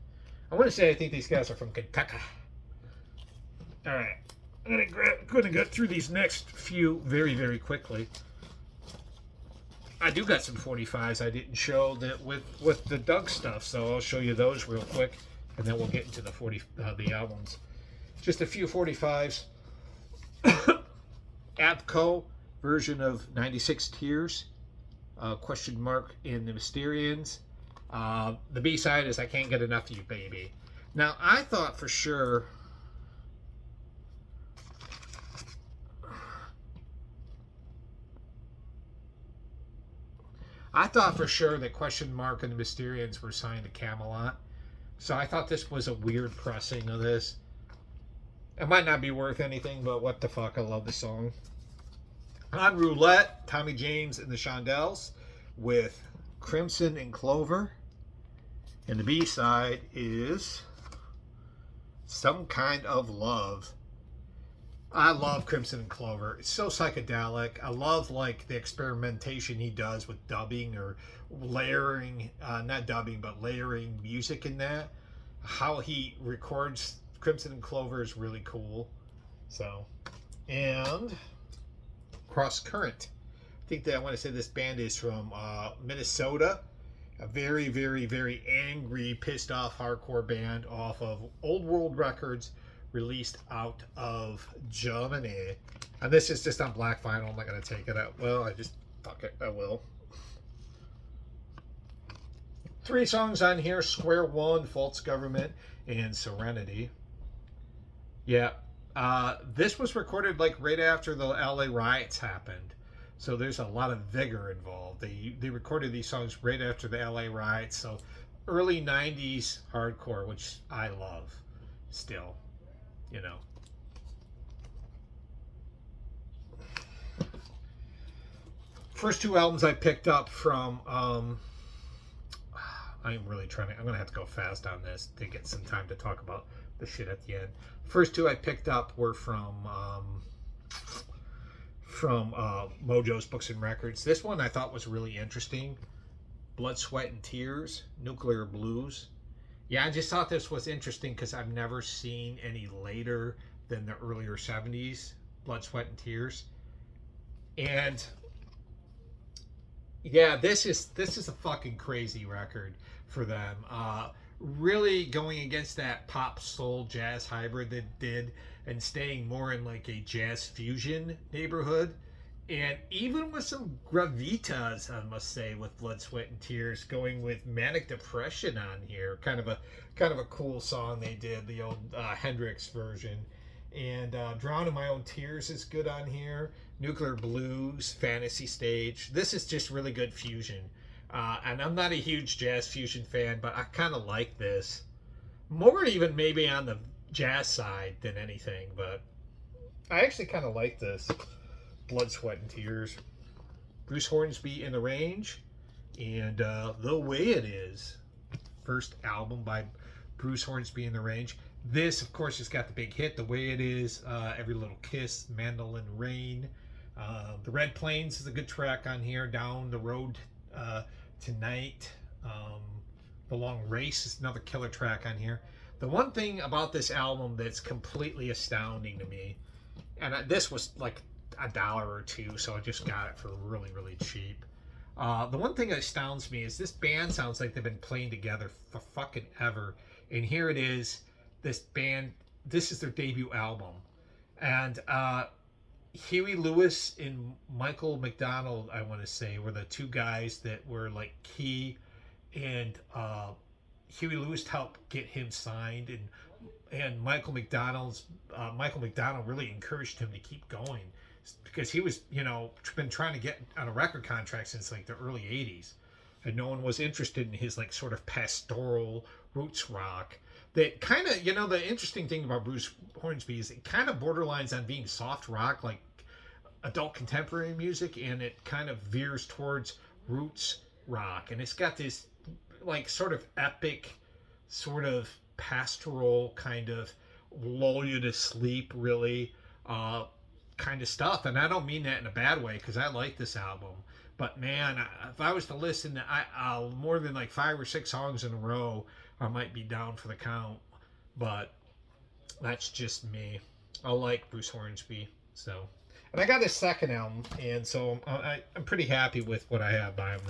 [SPEAKER 2] I want to say I think these guys are from Kentucky. All right. I'm going to go through these next few very, very quickly. I do got some 45s I didn't show that with the Doug stuff, so I'll show you those real quick, and then we'll get into the albums. Just a few 45s. Abco version of 96 Tears, question mark in the Mysterians. The B-side is I Can't Get Enough of You, Baby. Now, I thought for sure that question mark and the Mysterians were signed to Camelot. So I thought this was a weird pressing of this. It might not be worth anything, but what the fuck, I love the song. On Roulette, Tommy James and the Shondells with Crimson and Clover. And the B-side is Some Kind of Love. I love Crimson and Clover. It's so psychedelic. I love like the experimentation he does with dubbing or layering, not dubbing, but layering music in that. How he records Crimson and Clover is really cool. So, and Cross Current. I think that I want to say this band is from Minnesota. A very, very, very angry, pissed off hardcore band off of Old World Records, released out of Germany. And this is just on black vinyl. I'm not going to take it out. Well, fuck it, I will. 3 songs on here: Square One, False Government, and Serenity. Yeah, This was recorded like right after the LA riots happened. So there's a lot of vigor involved. They recorded these songs right after the LA riots. So early 90s hardcore, which I love still, you know. First two albums I picked up from I'm going to have to go fast on this to get some time to talk about the shit at the end. First two I picked up were from Mojo's Books and Records. This one I thought was really interesting. Blood, Sweat, and Tears, Nuclear Blues. Yeah, I just thought this was interesting because I've never seen any later than the earlier 70s, Blood, Sweat, and Tears. And yeah, this is a fucking crazy record for them. Really going against that pop soul jazz hybrid they did and staying more in like a jazz fusion neighborhood. And even with some gravitas, I must say, with Blood, Sweat, and Tears, going with Manic Depression on here, kind of a cool song they did, the old Hendrix version. And Drown in My Own Tears is good on here. Nuclear Blues, Fantasy Stage. This is just really good fusion. And I'm not a huge jazz fusion fan, but I kind of like this. More even maybe on the jazz side than anything, but I actually kind of like this. Blood, Sweat, and Tears. Bruce Hornsby in the Range. And The Way It Is. First album by Bruce Hornsby in the Range. This, of course, has got the big hit, The Way It Is, Every Little Kiss, Mandolin Rain. The Red Plains is a good track on here. Down the Road Tonight. The Long Race is another killer track on here. The one thing about this album that's completely astounding to me, and this was like $1 or $2, so I just got it for really, really cheap. The one thing that astounds me is this band sounds like they've been playing together for fucking ever. And here it is. This band, this is their debut album. And Huey Lewis and Michael McDonald, I want to say, were the two guys that were like key. And Huey Lewis helped get him signed. And Michael McDonald really encouraged him to keep going. Because he was, been trying to get on a record contract since like the early 80s. And no one was interested in his like sort of pastoral roots rock. That kind of, the interesting thing about Bruce Hornsby is it kind of borderlines on being soft rock, like adult contemporary music, and it kind of veers towards roots rock. And it's got this like sort of epic, sort of pastoral kind of lull you to sleep, really, kind of stuff. And I don't mean that in a bad way, because I like this album. But man, if I was to listen to more than like 5 or 6 songs in a row, I might be down for the count. But that's just me. I like Bruce Hornsby. So, and I got his second album, and so I'm pretty happy with what I have by him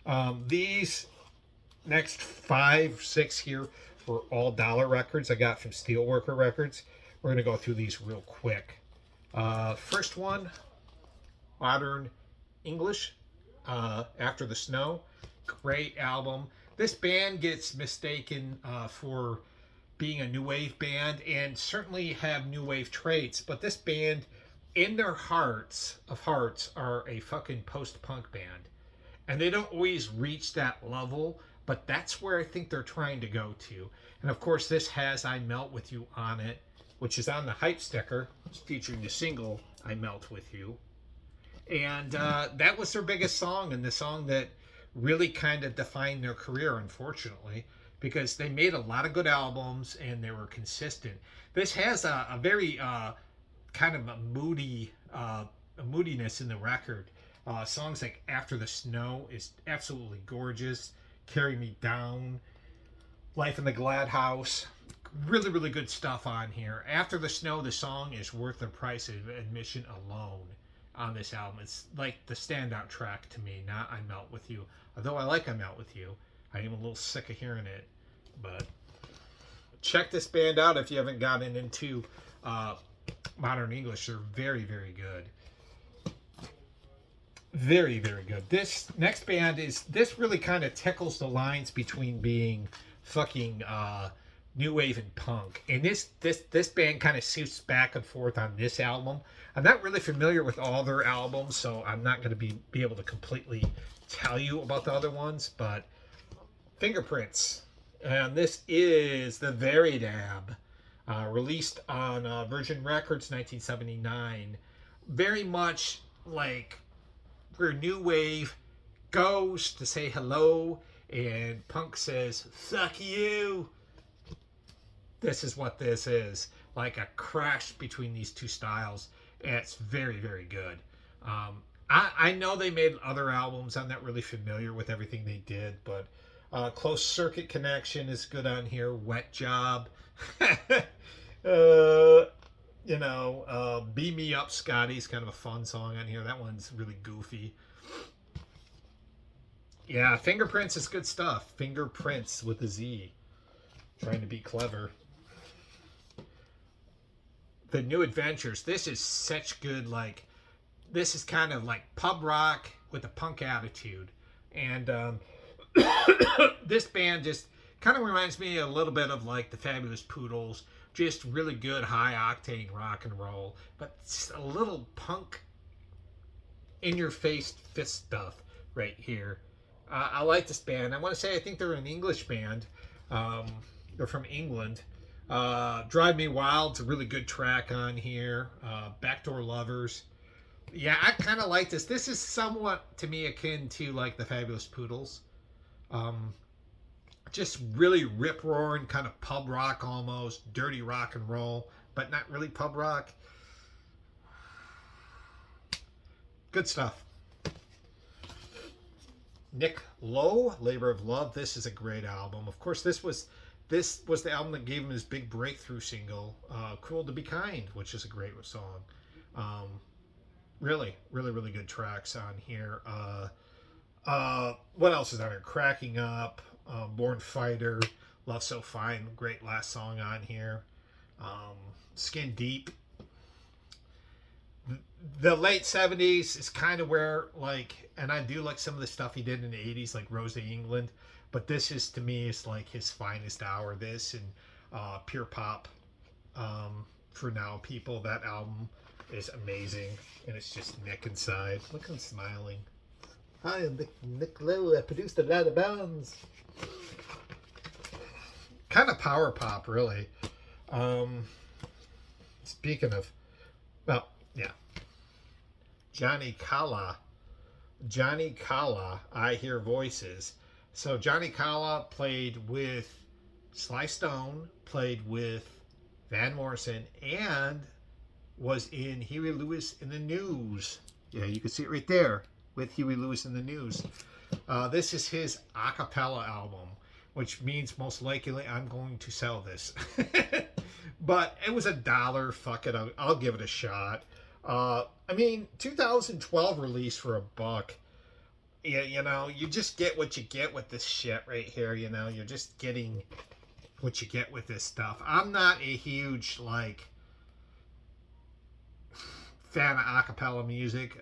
[SPEAKER 2] now. These next 5, 6 here were all dollar records I got from Steelworker Records. We're going to go through these real quick. First one, Modern English, After the Snow. Great album. This band gets mistaken for being a new wave band and certainly have new wave traits, but this band, in their hearts of hearts, are a fucking post-punk band. And they don't always reach that level, but that's where I think they're trying to go to. And of course, this has I Melt With You on it, which is on the hype sticker, featuring the single I Melt With You. And that was their biggest song, and the song that really kind of defined their career, unfortunately, because they made a lot of good albums and they were consistent. This has a very kind of a moodiness in the record. Songs like After the Snow is absolutely gorgeous. Carry Me Down, Life in the Glad House. Really, really good stuff on here. After the Snow, the song is worth the price of admission alone on this album. It's like the standout track to me, not I Melt With You. Although I like I Melt With You. I am a little sick of hearing it. But check this band out if you haven't gotten into Modern English. They're very, very good. Very, very good. This next band this really kind of tickles the lines between being fucking new wave and punk. And this band kind of shoots back and forth on this album. I'm not really familiar with all their albums, so I'm not going to be able to completely tell you about the other ones, but Fingerprints. And this is the Very Dab, released on Virgin Records 1979. Very much like where new wave goes to say hello and punk says fuck you. This is what this is, like a crash between these two styles, and it's very, very good. I know they made other albums. I'm not really familiar with everything they did, but Close Circuit Connection is good on here. Wet Job. Beam Me Up Scotty's kind of a fun song on here. That one's really goofy. Yeah, Fingerprints is good stuff. Fingerprints with a Z. Trying to be clever. The New Adventures. This is such good, like, this is kind of like pub rock with a punk attitude. And this band just kind of reminds me a little bit of like the Fabulous Poodles. Just really good high octane rock and roll, but just a little punk in your face fist stuff right here. I like this band. I want to say I think they're an English band. They're from England. Drive Me Wild's a really good track on here. Backdoor Lovers. Yeah, I kind of like this. This is somewhat to me akin to like the Fabulous Poodles. Just really rip roaring kind of pub rock almost, dirty rock and roll, but not really pub rock. Good stuff. Nick Lowe, Labor of Love. This is a great album. Of course, this was the album that gave him his big breakthrough single, Cruel to Be Kind, which is a great song. Really, really, really good tracks on here. What else is on here? Cracking Up, Born Fighter, Love So Fine, great last song on here. Skin Deep. The late 70s is kind of where, like, and I do like some of the stuff he did in the 80s, like Rose of England, but this is, to me, is like his finest hour. This and Pure Pop, For Now People, that album is amazing, and it's just Nick inside. Look, I'm smiling. Hi, I'm Nick Lowe. I produced a lot of bands. Kind of power pop, really. Speaking of, well, yeah. Johnny Kala, I Hear Voices. So Johnny Kala played with Sly Stone, played with Van Morrison, and was in Huey Lewis in the News. Yeah, you can see it right there with Huey Lewis in the News. This is his a cappella album, which means most likely I'm going to sell this. But it was $1. Fuck it, I'll give it a shot. I mean, 2012 release for $1. Yeah, you just get what you get with this shit right here. You're just getting what you get with this stuff. I'm not a huge fan of acapella music.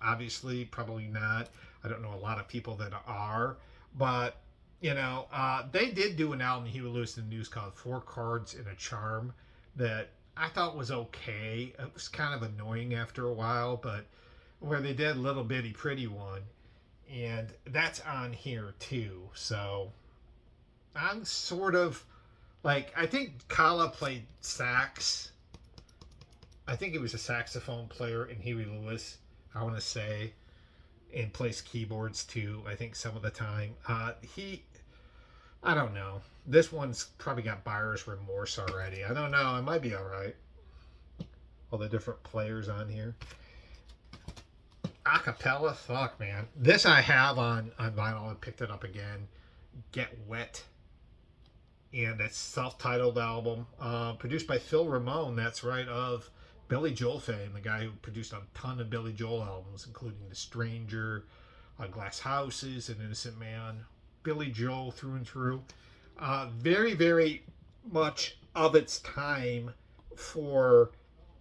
[SPEAKER 2] Obviously, probably not. I don't know a lot of people that are, but they did do an album, Huey Lewis in the News, called Four Chords and a Charm, that I thought was okay. It was kind of annoying after a while, but where they did Little Bitty Pretty One, and that's on here too. So I'm sort of I think Kala played sax. I think he was a saxophone player in Huey Lewis, I want to say, and plays keyboards too, I think, some of the time. I don't know. This one's probably got buyer's remorse already. I don't know. It might be all right. All the different players on here. Acapella, fuck, man. This I have on vinyl. I picked it up again. Get Wet. And it's self-titled album. Produced by Phil Ramone, that's right, of Billy Joel fame, the guy who produced a ton of Billy Joel albums, including The Stranger, Glass Houses, An Innocent Man. Billy Joel through and through. Very, very much of its time for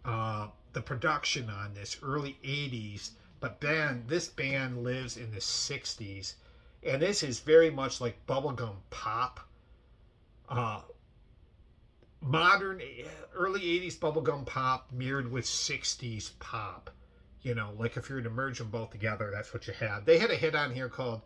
[SPEAKER 2] the production on this, early 80s. But this band lives in the 60s. And this is very much like bubblegum pop. modern, early 80s bubblegum pop mirrored with 60s pop. You know, like if you're to merge them both together, that's what you had. They had a hit on here called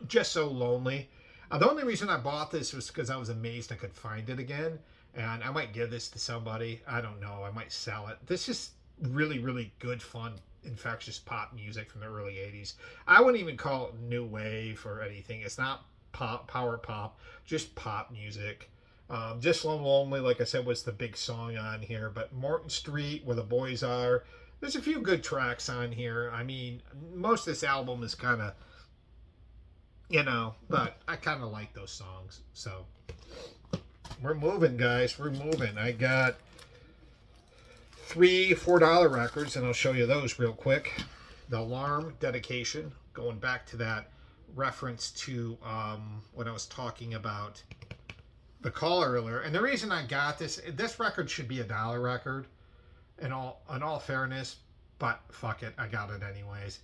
[SPEAKER 2] Just So Lonely. The only reason I bought this was because I was amazed I could find it again. And I might give this to somebody. I don't know. I might sell it. This is really, really good, fun, infectious pop music from the early 80s. I wouldn't even call it new wave or anything. It's not pop, power pop, just pop music. Just So Lonely, like I said, was the big song on here. But Morton Street, Where the Boys Are, there's a few good tracks on here. I mean, most of this album is kind of, you know, but I kind of like those songs. So we're moving, guys. We're moving. I got 3 $4 records, and I'll show you those real quick. The Alarm Dedication, going back to that reference to when I was talking about the call earlier. And the reason I got this record should be $1 record, in all fairness, but fuck it, I got it anyways.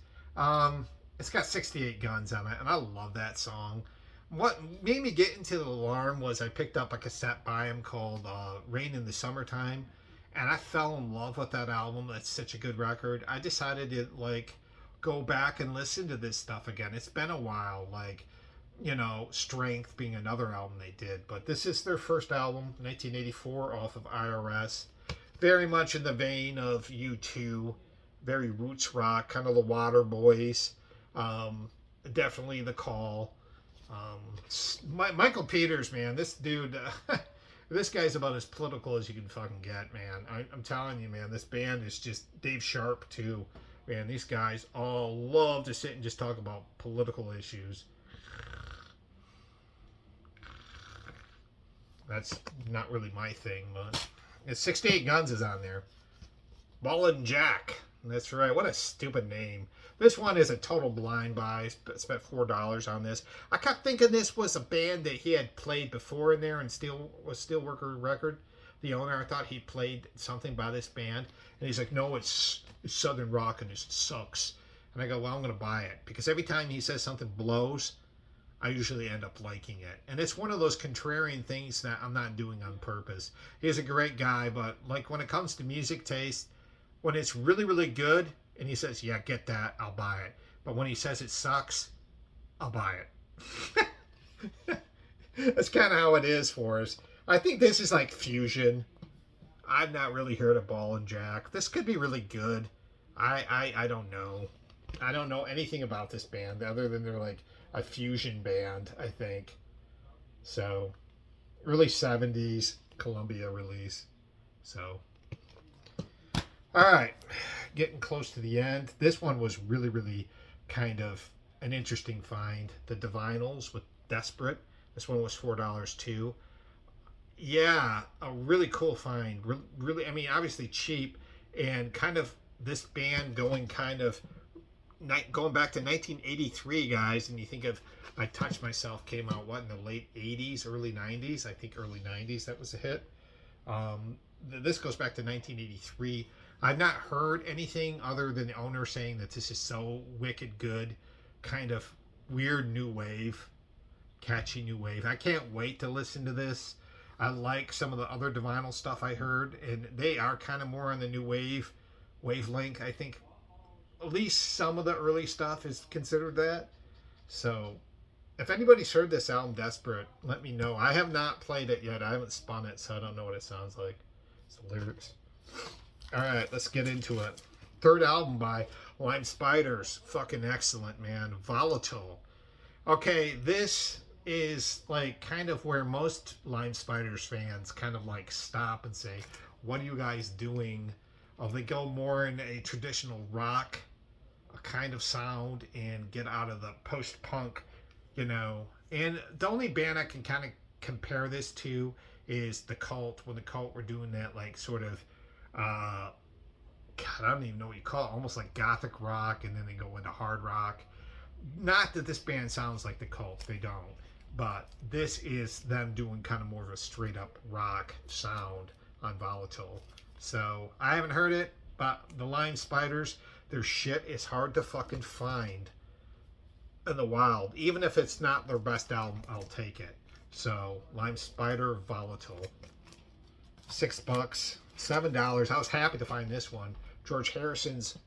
[SPEAKER 2] It's got 68 Guns on it, and I love that song. What made me get into the Alarm was I picked up a cassette by him called Rain in the Summertime, and I fell in love with that album. That's such a good record. I decided to like go back and listen to this stuff again. It's been a while, like, you know, Strength being another album they did, but this is their first album, 1984, off of IRS. Very much in the vein of U2, very roots rock, kind of the Water Boys, definitely The Call. Michael Peters, man, this dude, this guy's about as political as you can fucking get, man. I'm telling you, man, this band is just Dave Sharp too. Man, these guys all love to sit and just talk about political issues. That's not really my thing, but it's 68 Guns is on there. Ballin' Jack. That's right. What a stupid name. This one is a total blind buy. Spent $4 on this. I kept thinking this was a band that he had played before in there and Steelworker Record. The owner, I thought he played something by this band. And he's like, no, it's Southern rock and it sucks. And I go, well, I'm going to buy it. Because every time he says something blows, I usually end up liking it. And it's one of those contrarian things that I'm not doing on purpose. He's a great guy, but like when it comes to music taste, when it's really, really good, and he says, yeah, get that, I'll buy it. But when he says it sucks, I'll buy it. That's kind of how it is for us. I think this is like fusion. I've not really heard of Ballin' Jack. This could be really good. I don't know. I don't know anything about this band other than they're like a fusion band, I think. So, early 70s, Columbia release. So, all right, getting close to the end. This one was really, really kind of an interesting find. The Divinyls with Desperate. This one was $4 too. Yeah, a really cool find. Really, I mean, obviously cheap, and kind of this band going back to 1983, guys. And you think of I Touch Myself came out what in the late 80s, early 90s. I think early 90s that was a hit. This goes back to 1983. I've not heard anything other than the owner saying that this is so wicked good, kind of weird new wave, catchy new wave. I can't wait to listen to this. I like some of the other Divinyl stuff I heard, and they are kind of more on the new wavelength. I think at least some of the early stuff is considered that. So if anybody's heard this album, Desperate, let me know. I have not played it yet. I haven't spun it, so I don't know what it sounds like. It's the lyrics. All right, let's get into it. Third album by Lime Spiders. Fucking excellent, man. Volatile. Okay, this is like kind of where most Lime Spiders fans kind of like stop and say, what are you guys doing? They go more in a traditional rock kind of sound and get out of the post-punk, you know. And the only band I can kind of compare this to is The Cult. When The Cult were doing that like sort of God, I don't even know what you call it, almost like gothic rock, and then they go into hard rock. Not that this band sounds like The Cult, they don't, but this is them doing kind of more of a straight up rock sound on Volatile. So I haven't heard it, but the Lime Spiders, their shit is hard to fucking find in the wild. Even if it's not their best album, I'll take it. So Lime Spider Volatile, $6, $7. I was happy to find this one. George Harrison's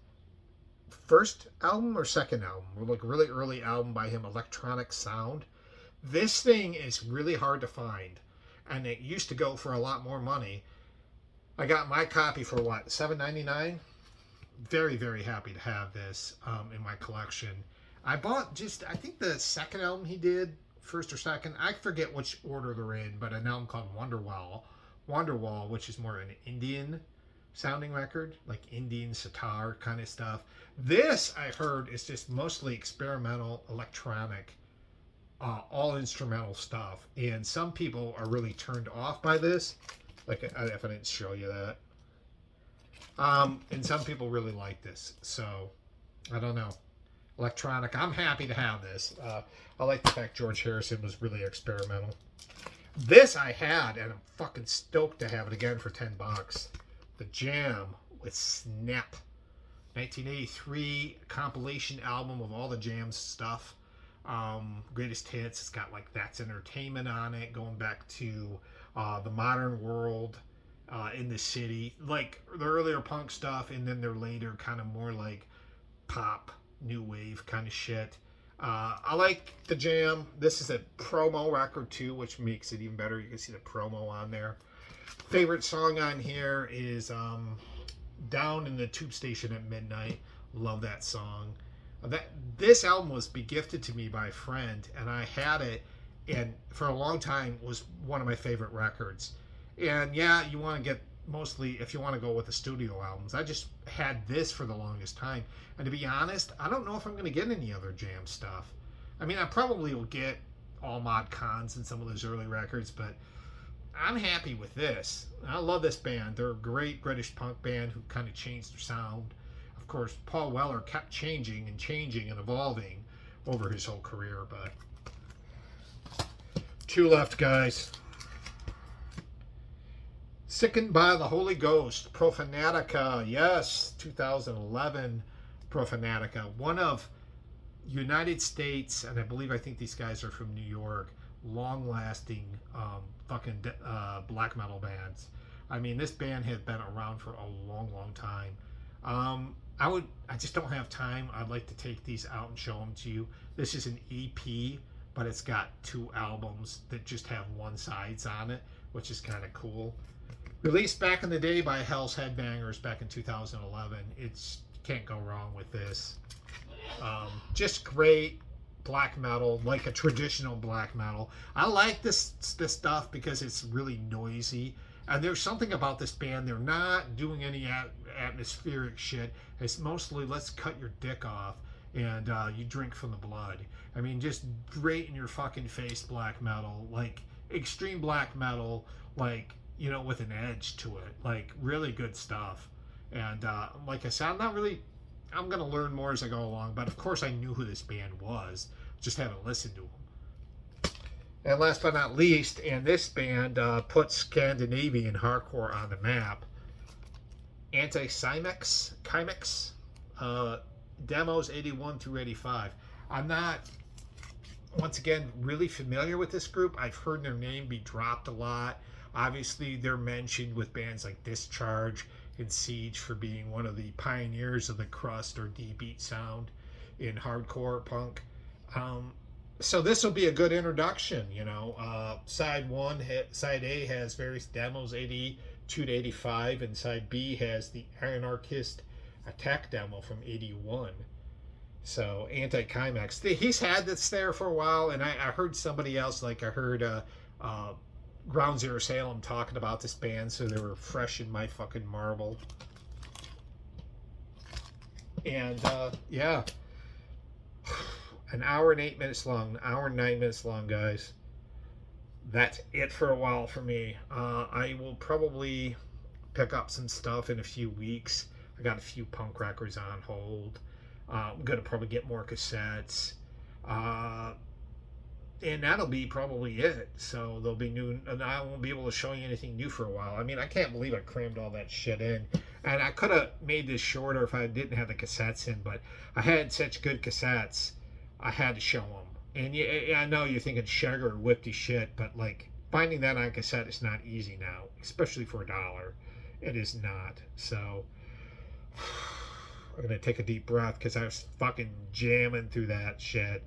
[SPEAKER 2] first album or second album, like really early album by him, Electronic Sound. This thing is really hard to find, and it used to go for a lot more money. I got my copy for what, $7.99? Very, very happy to have this in my collection. I bought I think the second album he did, first or second, I forget which order they're in, but an album called Wonderwall, which is more an Indian sounding record, like Indian sitar kind of stuff. This, I heard, is just mostly experimental, electronic, all instrumental stuff. And some people are really turned off by this. Like, if I didn't show you that. And some people really like this. So, I don't know. Electronic. I'm happy to have this. I like the fact George Harrison was really experimental. This I had, and I'm fucking stoked to have it again for $10. The Jam with Snap. 1983 compilation album of all the Jam's stuff. Greatest hits. It's got like That's Entertainment on it, going back to The Modern World, In the City, like the earlier punk stuff, and then their later kind of more like pop, new wave kind of shit. I like the Jam. This is a promo record too, which makes it even better. You can see the promo on there. Favorite song on here is Down in the Tube Station at Midnight. Love that song. This album was gifted to me by a friend, and I had it, and for a long time was one of my favorite records. And yeah, you want to get mostly, if you want to go with the studio albums, I just had this for the longest time. And to be honest, I don't know if I'm going to get any other Jam stuff. I mean, I probably will get All Mod Cons and some of those early records, but I'm happy with this. I love this band. They're a great British punk band who kind of changed their sound. Of course, Paul Weller kept changing and evolving over his whole career, but two left, guys. Sickened by the Holy Ghost, Profanatica. Yes, 2011 Profanatica. One of United States, and I think these guys are from New York, long-lasting fucking black metal bands. I mean, this band has been around for a long, long time. I just don't have time. I'd like to take these out and show them to you. This is an EP, but it's got 2 albums that just have one sides on it, which is kind of cool. Released back in the day by Hell's Headbangers back in 2011. Can't go wrong with this. Just great black metal, like a traditional black metal. I like this stuff because it's really noisy. And there's something about this band. They're not doing any atmospheric shit. It's mostly let's cut your dick off and you drink from the blood. I mean, just great in your fucking face black metal, like extreme black metal, like, you know, with an edge to it, like really good stuff. And like I said, I'm going to learn more as I go along, but of course I knew who this band was, just haven't listened to them. And last but not least, and this band put Scandinavian hardcore on the map, Anti-Cymex, demos 81 through 85. I'm not, once again, really familiar with this group. I've heard their name be dropped a lot. Obviously, they're mentioned with bands like Discharge and Siege for being one of the pioneers of the crust or D-beat sound in hardcore punk. So this will be a good introduction, you know. Side A has various demos, 82 to 85, and side B has the Anarchist Attack demo from 81. So Anti-Climax, he's had this there for a while, and I heard somebody else, like I heard Ground Zero Salem talking about this band, so they were fresh in my fucking marble. And yeah, an hour and 8 minutes long, an hour and 9 minutes long, guys. That's it for a while for me. I will probably pick up some stuff in a few weeks. I got a few punk records on hold. I'm gonna probably get more cassettes. And that'll be probably it. So there'll be new, and I won't be able to show you anything new for a while. I mean, I can't believe I crammed all that shit in. And I could have made this shorter if I didn't have the cassettes in, but I had such good cassettes, I had to show them. And I know you're thinking sugar whippy shit, but like finding that on cassette is not easy now, especially for $1. It is not. So I'm gonna take a deep breath because I was fucking jamming through that shit.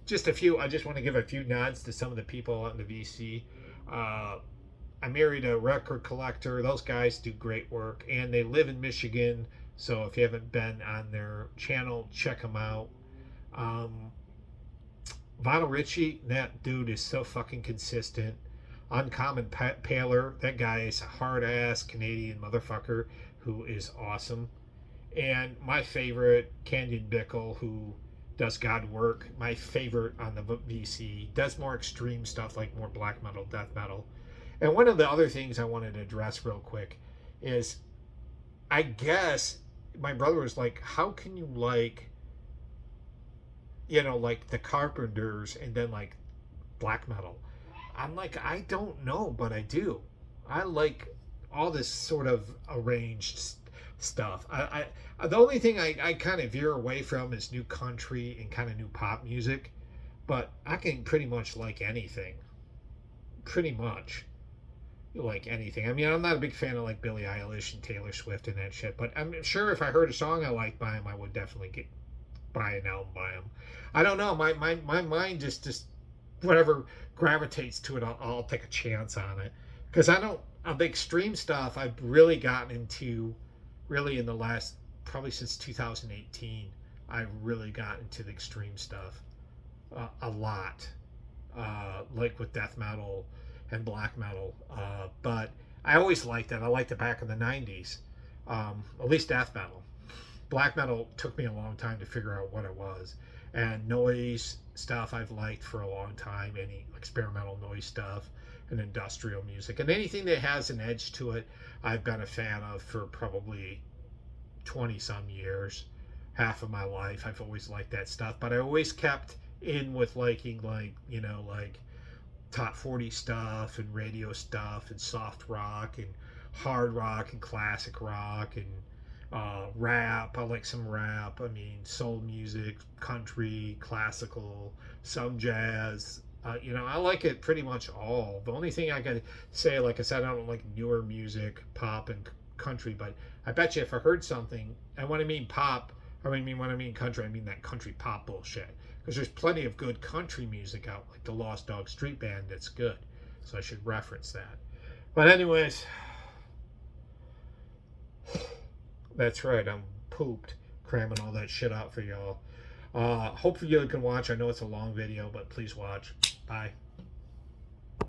[SPEAKER 2] Just a few. I just want to give a few nods to some of the people on the VC. I married a record collector. Those guys do great work, and they live in Michigan. So if you haven't been on their channel, check them out. Vinyl Richie, that dude is so fucking consistent. Uncommon Paler, that guy is a hard ass Canadian motherfucker who is awesome. And my favorite, Canyon Bickle, who does God work. My favorite on the VC, does more extreme stuff like more black metal, death metal. And one of the other things I wanted to address real quick is, I guess my brother was like, how can you like, like the Carpenters and then like black metal? I'm like, I don't know, but I do. I like all this sort of arranged stuff. The only thing I kind of veer away from is new country and kind of new pop music, but I can pretty much like anything. Pretty much like anything. I mean, I'm not a big fan of like Billie Eilish and Taylor Swift and that shit, but I'm sure if I heard a song I liked by him, I would definitely buy an album by him. I don't know. My mind just whatever gravitates to it, I'll take a chance on it. Because I don't, the extreme stuff I've really gotten into really in the last, probably since 2018, I've really gotten into the extreme stuff a lot. Like with death metal and black metal. But I always liked that. I liked it back in the 90s. At least death metal. Black metal took me a long time to figure out what it was. And noise stuff I've liked for a long time. Any experimental noise stuff and industrial music. And anything that has an edge to it, I've been a fan of for probably 20 some years. Half of my life, I've always liked that stuff. But I always kept in with liking like top 40 stuff and radio stuff and soft rock and hard rock and classic rock and rap. I like some rap. I mean, soul music, country, classical, some jazz. I like it pretty much all. The only thing I gotta say, like I said, I don't like newer music, pop and country, but I bet you if I heard something, and when I mean pop, when I mean country, I mean that country pop bullshit. Because there's plenty of good country music out, like the Lost Dog Street Band, that's good. So I should reference that. But anyways, that's right, I'm pooped cramming all that shit out for y'all. Hopefully you can watch. I know it's a long video, but please watch. Bye.